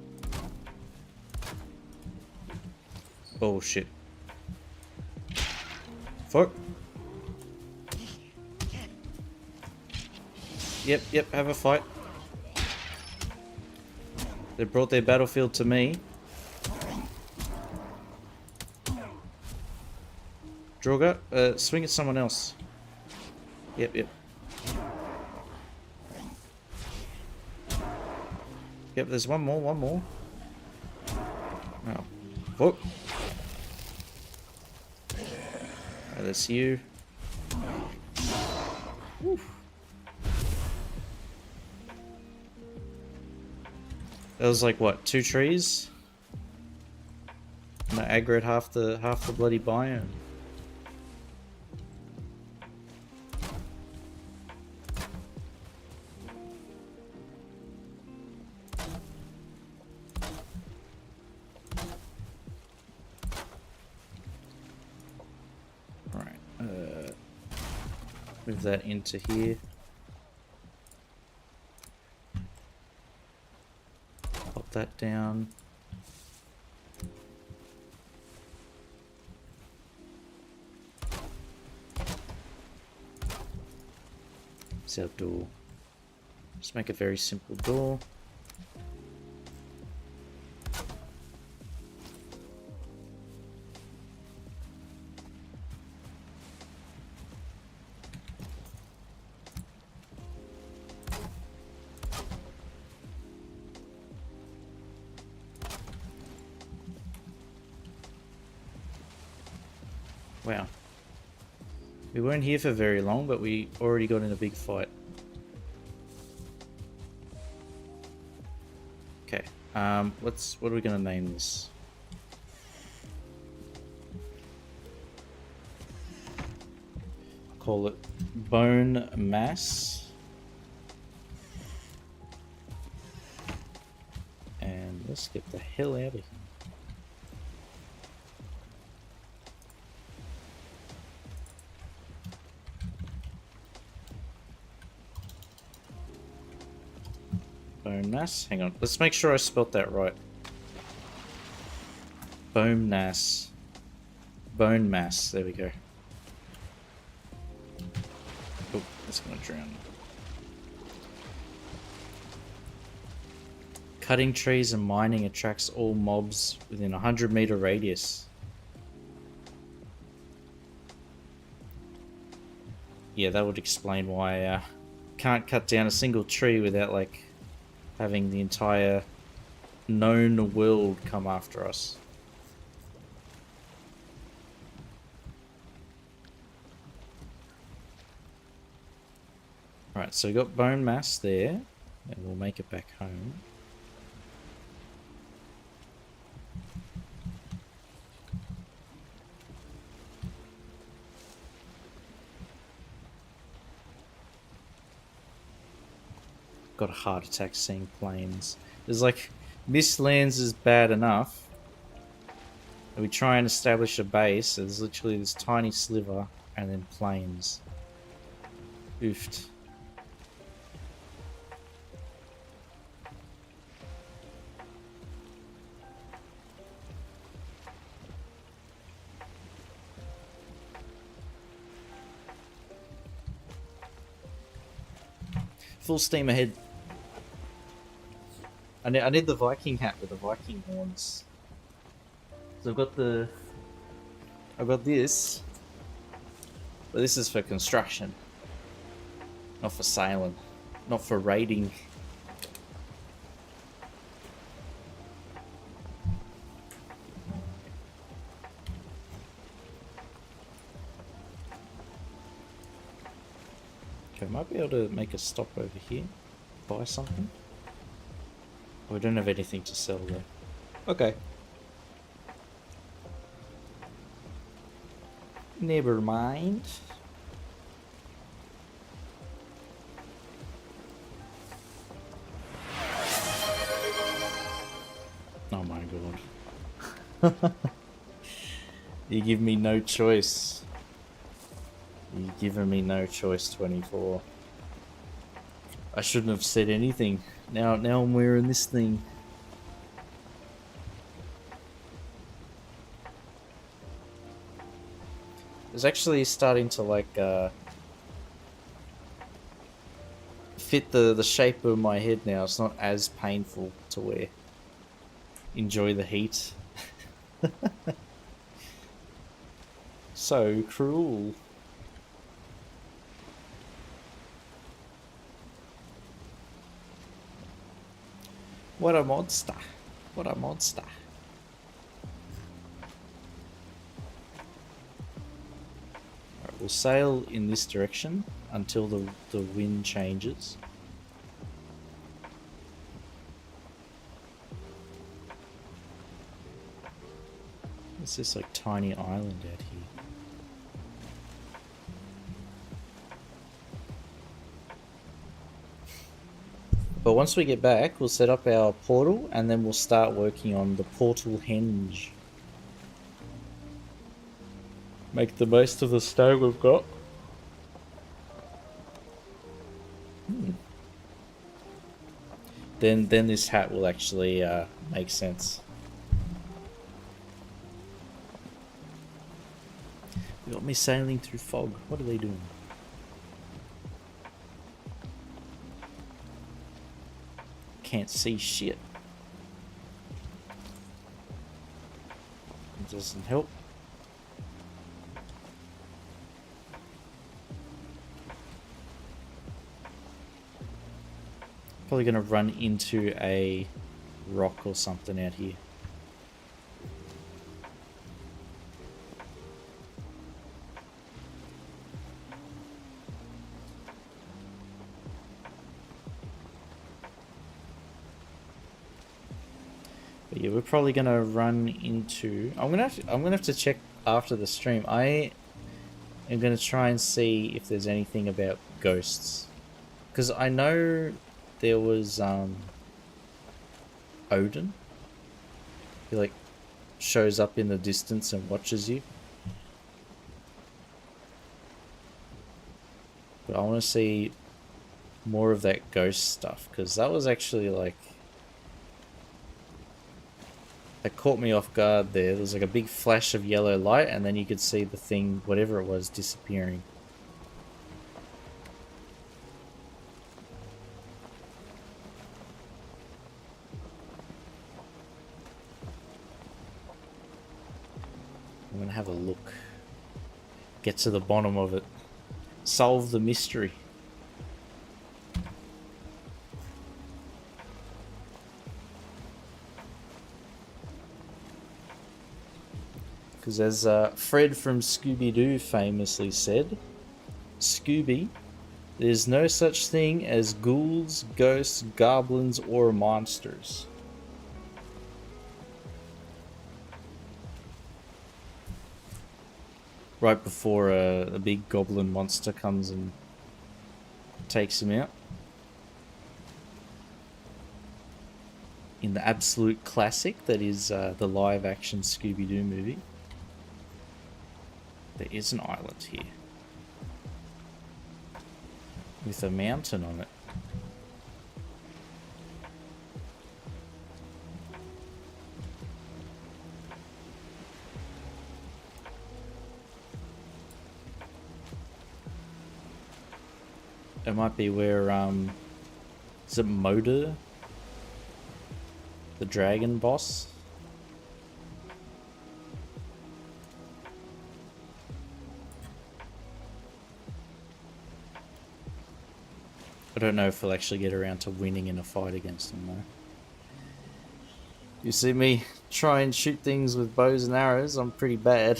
Oh shit. Fuck. Yep, have a fight. They brought their battlefield to me. Droga, swing at someone else. Yep. Yep, there's one more. Oh, fuck. Alright, that's you. That was like what, 2 trees? And I aggroed half the bloody biome. Move that into here. Pop that down. It's our door. Just make a very simple door. Wow. We weren't here for very long, but we already got in a big fight. Okay. What are we gonna name this? Call it bone mass. And let's get the hell out of here. Bone mass? Hang on. Let's make sure I spelt that right. Bone mass. Bone mass. There we go. Oh, that's gonna drown. Cutting trees and mining attracts all mobs within a 100-meter radius. Yeah, that would explain why I can't cut down a single tree without like having the entire known world come after us. Alright, so we got bone mass there, and we'll make it back home. Got a heart attack seeing planes. There's like, Mistlands is bad enough. We try and establish a base, there's literally this tiny sliver, and then planes. Oofed. Full steam ahead. I need the Viking hat with the Viking horns. So I've got this, but this is for construction, not for sailing, not for raiding. Okay, I might be able to make a stop over here, buy something. Oh, we don't have anything to sell though. Okay. Never mind. Oh my god. You give me no choice. You've given me no choice, 24. I shouldn't have said anything. Now I'm wearing this thing. It's actually starting to like fit the shape of my head now. It's not as painful to wear. Enjoy the heat. So cruel. What a monster. What a monster. Alright, we'll sail in this direction until the wind changes. It's this like tiny island out here. But once we get back, we'll set up our portal and then we'll start working on the portal henge. Make the most of the stone we've got. Then this hat will actually make sense. You got me sailing through fog. What are they doing? Can't see shit. It doesn't help. Probably gonna run into a rock or something out here. But yeah, we're probably gonna run into. I'm gonna have to check after the stream. I am gonna try and see if there's anything about ghosts, because I know there was Odin. He like shows up in the distance and watches you. But I want to see more of that ghost stuff, because that was actually like, that caught me off guard there. There was like a big flash of yellow light and then you could see the thing, whatever it was, disappearing. I'm gonna have a look. Get to the bottom of it. Solve the mystery. Because as Fred from Scooby-Doo famously said, Scooby, there's no such thing as ghouls, ghosts, goblins, or monsters. Right before a big goblin monster comes and takes him out. In the absolute classic that is the live-action Scooby-Doo movie. There is an island here. With a mountain on it. It might be where, is it Moder? The dragon boss? I don't know if we'll actually get around to winning in a fight against him though. You see me try and shoot things with bows and arrows, I'm pretty bad.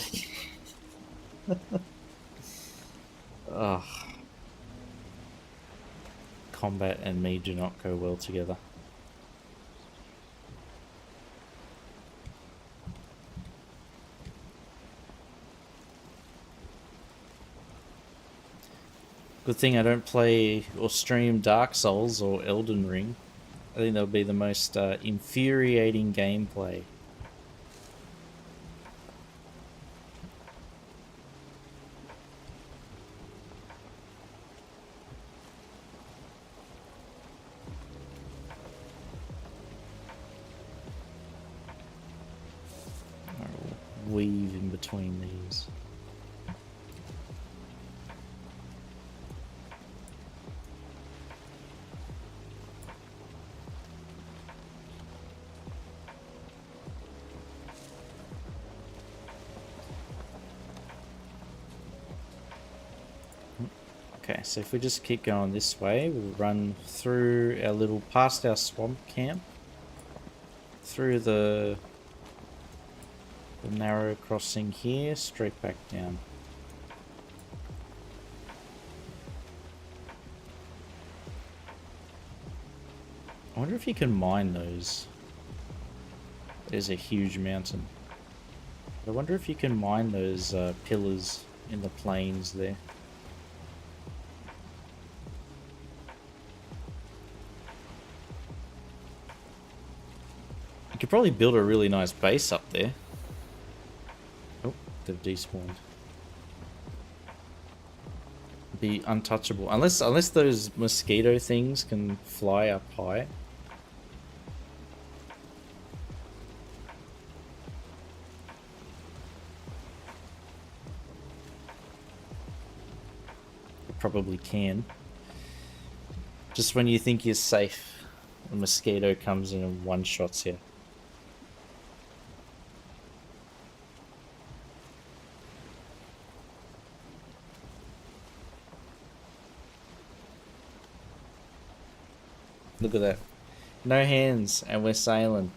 Ugh. Combat and me do not go well together. Good thing I don't play or stream Dark Souls or Elden Ring. I think that would be the most infuriating gameplay. I'll weave in between these. Okay, so if we just keep going this way, we'll run through our little, past our swamp camp, through the narrow crossing here, straight back down. I wonder if you can mine those. There's a huge mountain. I wonder if you can mine those pillars in the plains there. You could probably build a really nice base up there. Oh, they've despawned. Be untouchable unless those mosquito things can fly up high. You probably can. Just when you think you're safe, a mosquito comes in and one-shots you. Look at that. No hands, and we're sailing.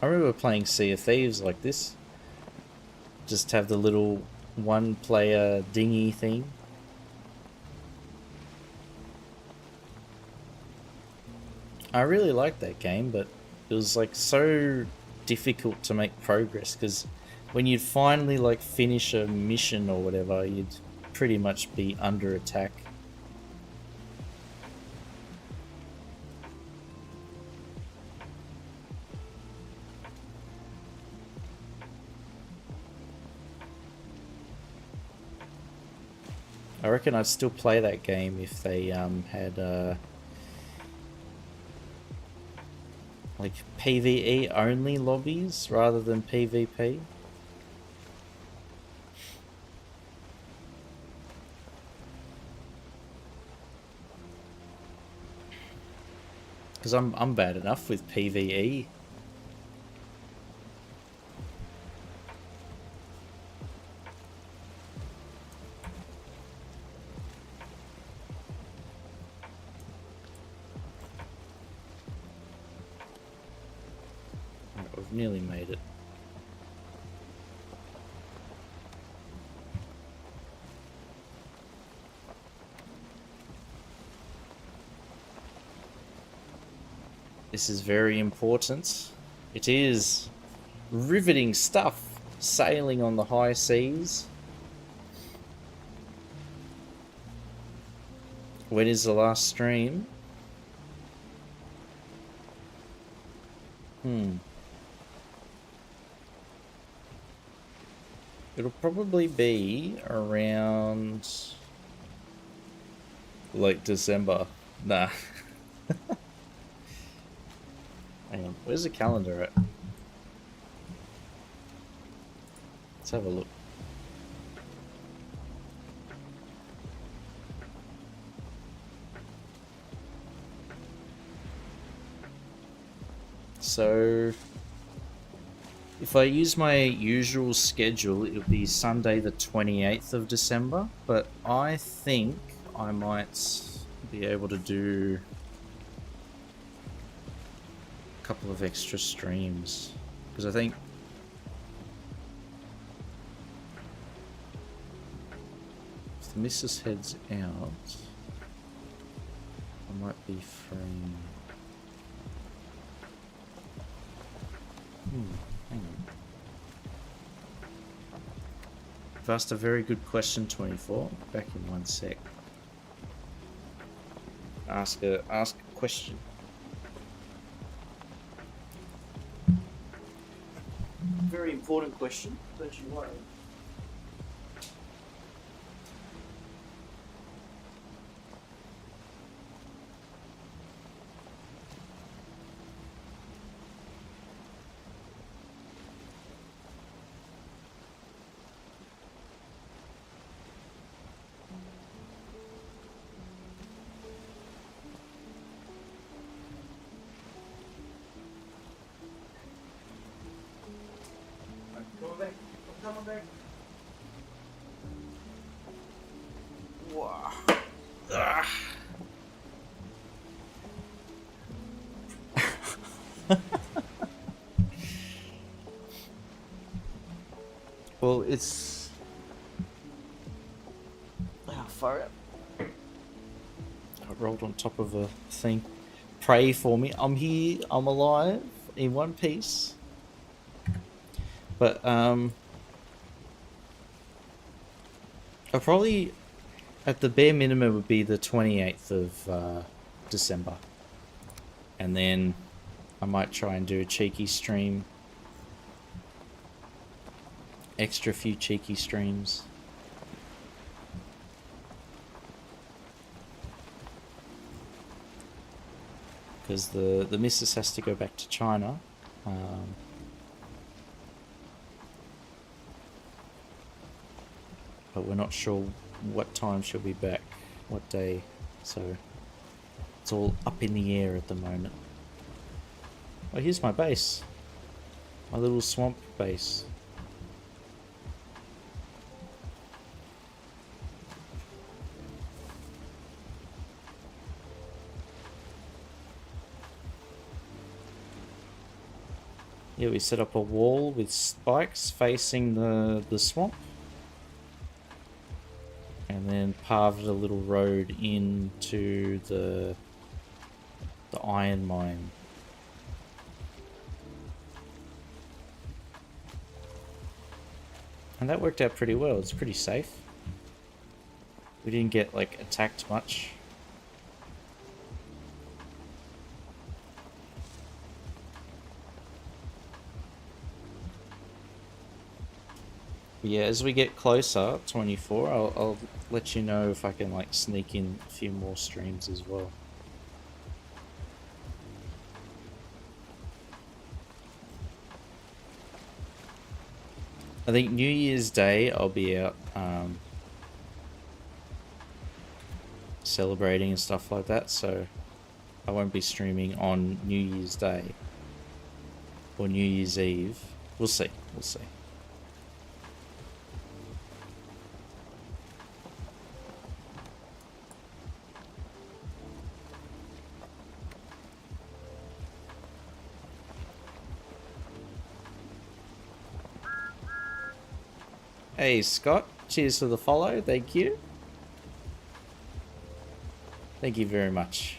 I remember playing Sea of Thieves like this. Just have the little one-player dinghy thing. I really liked that game, but it was like so difficult to make progress because when you'd finally like finish a mission or whatever, you'd pretty much be under attack. I reckon I'd still play that game if they had like PvE only lobbies rather than PvP. Because I'm bad enough with PvE. Right, we've nearly made it. This is very important. It is riveting stuff, sailing on the high seas. When is the last stream? It'll probably be around late December. Nah. Hang on, where's the calendar at? Let's have a look. So, if I use my usual schedule, it'll be Sunday the 28th of December, but I think I might be able to do a couple of extra streams, because I think if the missus heads out, I might be free. Hang on. You've asked a very good question, 24. Back in one sec. Ask a question. Very important question, don't you worry. I'm coming back. Wow. Well, it's... far out. I rolled child on top of a thing. Pray for me. I'm here. I'm alive in one piece. But I probably, at the bare minimum, would be the 28th of December, and then I might try and do a cheeky stream. Extra few cheeky streams. Because the missus has to go back to China. But we're not sure what time she'll be back, what day. So it's all up in the air at the moment. Oh, here's my base. My little swamp base. Yeah, we set up a wall with spikes facing the swamp. And then paved a little road into the iron mine. And that worked out pretty well. It's pretty safe. We didn't get like attacked much. Yeah, as we get closer, 24, I'll let you know if I can like sneak in a few more streams as well. I think New Year's Day I'll be out celebrating and stuff like that, so I won't be streaming on New Year's Day or New Year's Eve. We'll see, we'll see. Hey Scott, cheers for the follow, thank you. Thank you very much.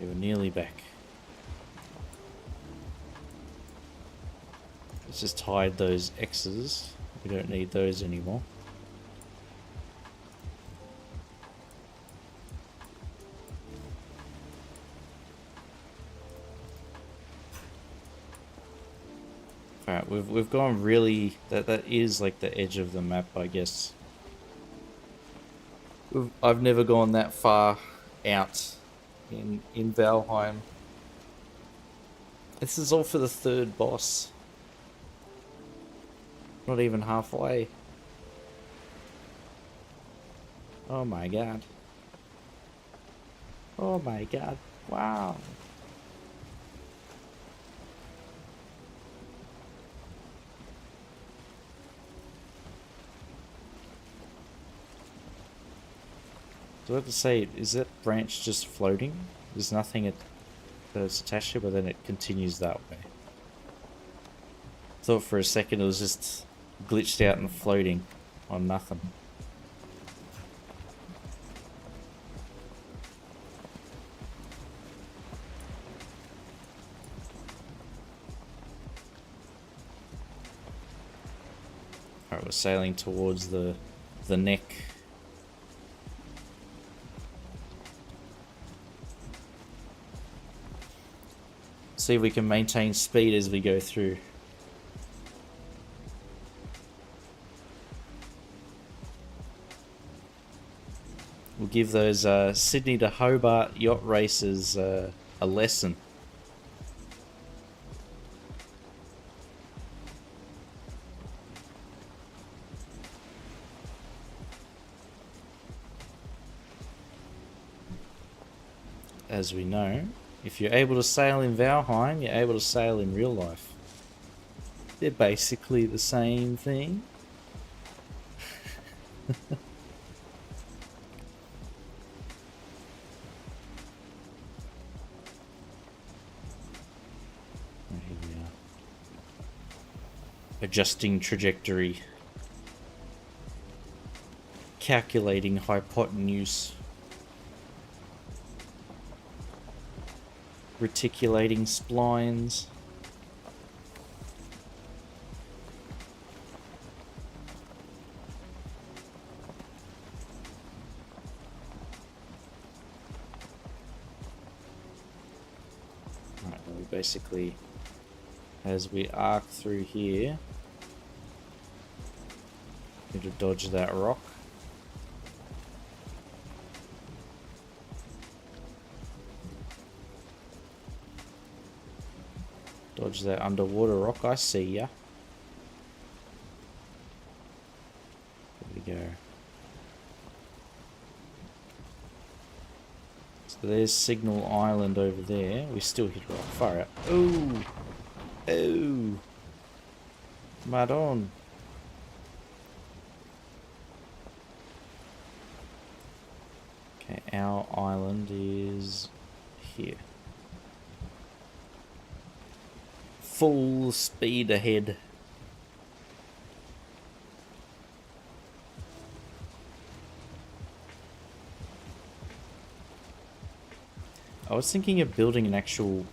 We were nearly back. Let's just hide those X's. We don't need those anymore. Alright, we've gone really, that is like the edge of the map, I guess. I've never gone that far out in Valheim. This is all for the third boss. Not even halfway. Oh my god. Oh my god. Wow. Do I have to say, is that branch just floating? There's nothing that's attached to it, but then it continues that way. Thought for a second it was just glitched out and floating on nothing. Alright, we're sailing towards the neck. See if we can maintain speed as we go through. We'll give those Sydney to Hobart yacht racers a lesson. As we know, if you're able to sail in Valheim, you're able to sail in real life. They're basically the same thing. Here we are. Adjusting trajectory. calculating hypotenuse. Reticulating splines. Right, we basically, as we arc through here, need to dodge that rock. Dodge that underwater rock, I see ya. There we go. So there's Signal Island over there. We still hit rock. Far out. Ooh! Ooh! Madon! Okay, our island is here. Full speed ahead. I was thinking of building an actual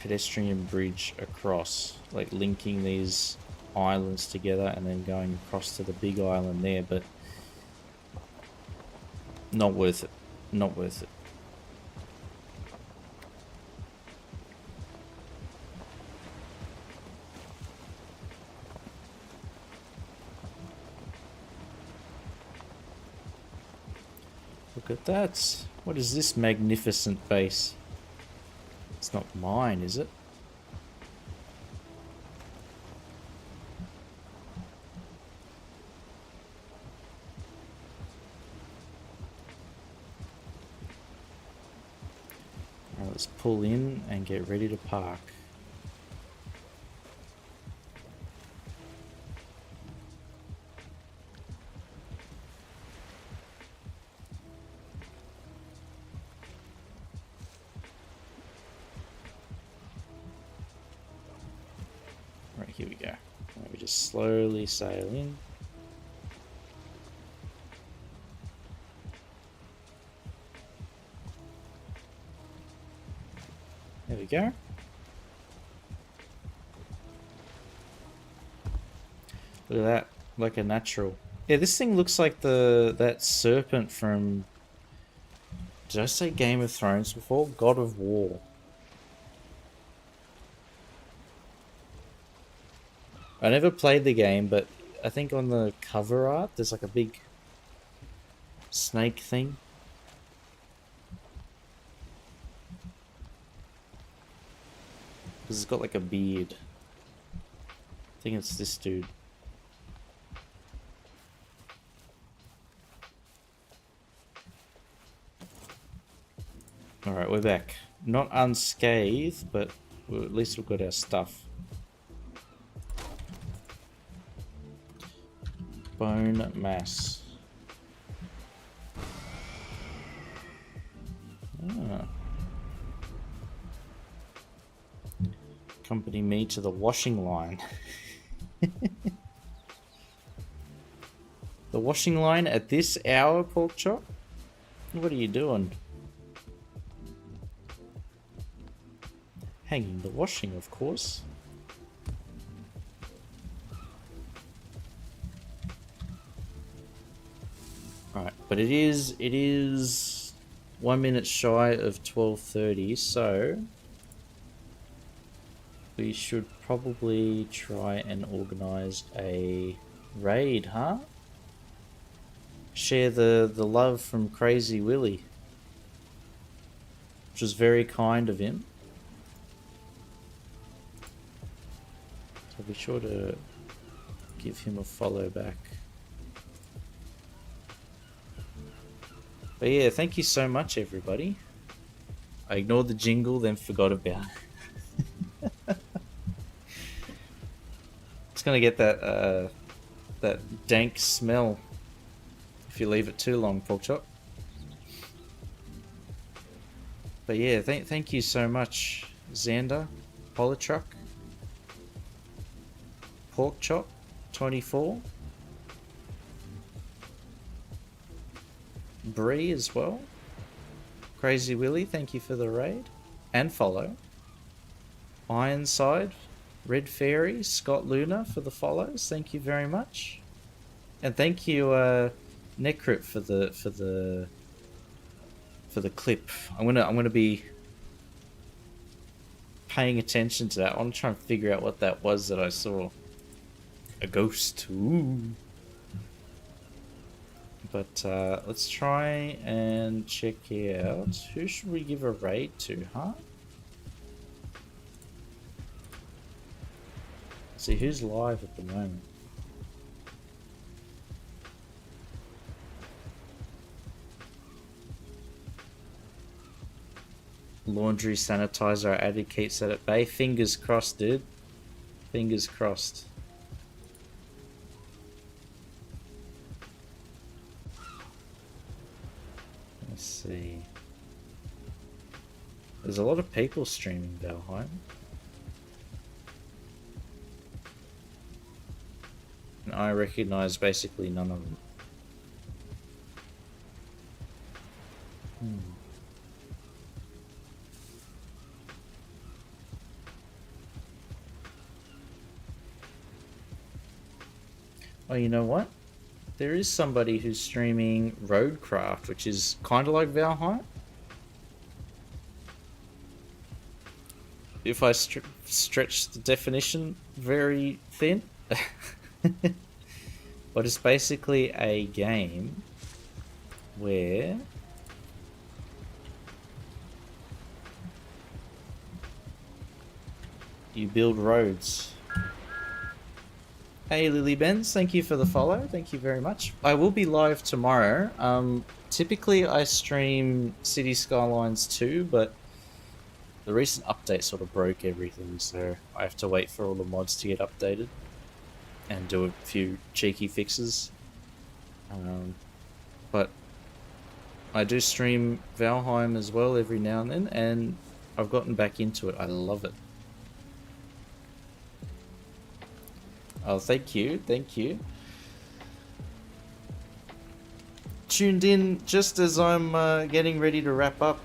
pedestrian bridge across, like linking these islands together and then going across to the big island there, but not worth it. Not worth it. Look at that. What is this magnificent base? It's not mine, is it? Alright, let's pull in and get ready to park. Right, here we go. Right, we just slowly sail in. There we go. Look at that, like a natural. Yeah, this thing looks like that serpent from, did I say Game of Thrones before? God of War. I never played the game, but I think on the cover art there's like a big snake thing. Because it's got like a beard. I think it's this dude. Alright, we're back. Not unscathed, but at least we've got our stuff. Bone mass. Ah. Accompany me to the washing line. The washing line at this hour, Pork Chop? What are you doing? Hanging the washing, of course. Right, but it is 1 minute shy of 12:30, so we should probably try and organize a raid, huh? Share the love from Crazy Willy, which was very kind of him. So be sure to give him a follow back. But yeah, thank you so much, everybody. I ignored the jingle, then forgot about it. It's gonna get that that dank smell if you leave it too long, Pork Chop. But yeah, thank you so much, Xander, Polytruck, Pork Chop 24. Bree as well. Crazy Willy, thank you for the raid and follow. Ironside, Red Fairy, Scott Luna for the follows. Thank you very much, and thank you, Necrypt for the clip. I'm gonna be paying attention to that. I want to try and figure out what that was that I saw. A ghost. Ooh. But let's try and check out who should we give a raid to, huh? See who's live at the moment. Laundry sanitizer I added keeps that at bay. Fingers crossed, dude. Fingers crossed. Let's see. There's a lot of people streaming Valheim. And I recognize basically none of them. Oh, you know what? There is somebody who's streaming Roadcraft, which is kind of like Valheim. If I stretch the definition very thin. But it's basically a game where you build roads. Hey Lily Benz, thank you for the follow. Thank you very much. I will be live tomorrow. Typically I stream City Skylines 2, but the recent update sort of broke everything, so I have to wait for all the mods to get updated and do a few cheeky fixes. But I do stream Valheim as well every now and then, and I've gotten back into it. I love it. Oh, thank you, thank you. Tuned in just as I'm getting ready to wrap up.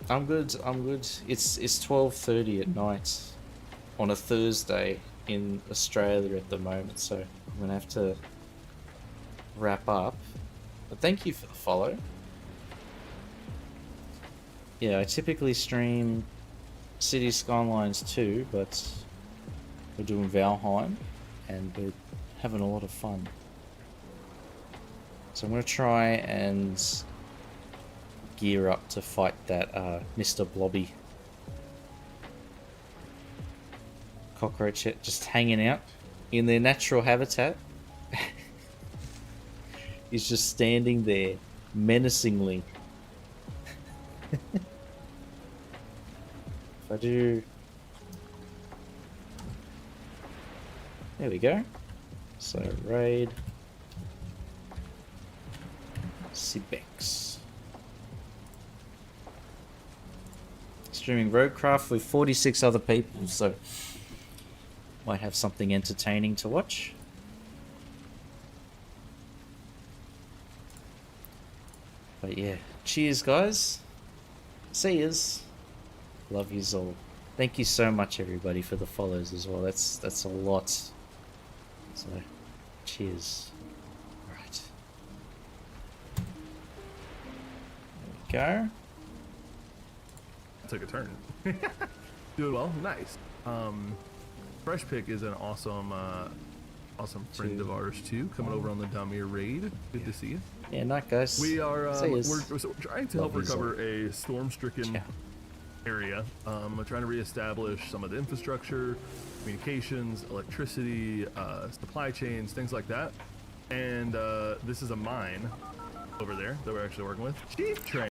I'm good, I'm good. It's 12:30 at night on a Thursday in Australia at the moment, so I'm gonna have to wrap up. But thank you for the follow. Yeah, I typically stream City Skylines 2, but we're doing Valheim, and we're having a lot of fun. So I'm going to try and gear up to fight that Mr. Blobby. Cockroach just hanging out in their natural habitat. He's just standing there menacingly. If I do... There we go. So, raid. Cibex. Streaming Roadcraft with 46 other people, so might have something entertaining to watch. But yeah, cheers guys. See yous. Love yous all. Thank you so much everybody for the follows as well. That's a lot. So, cheers. Right. There we go. Took a turn. Doing well, nice. Fresh Pick is an awesome friend of ours too, coming over on the Damir raid. Good to see you. Yeah, night guys. We are we're See trying to help recover a storm-stricken area. We're trying to reestablish some of the infrastructure, communications, electricity, supply chains, things like that. And this is a mine over there that we're actually working with. Chief Train.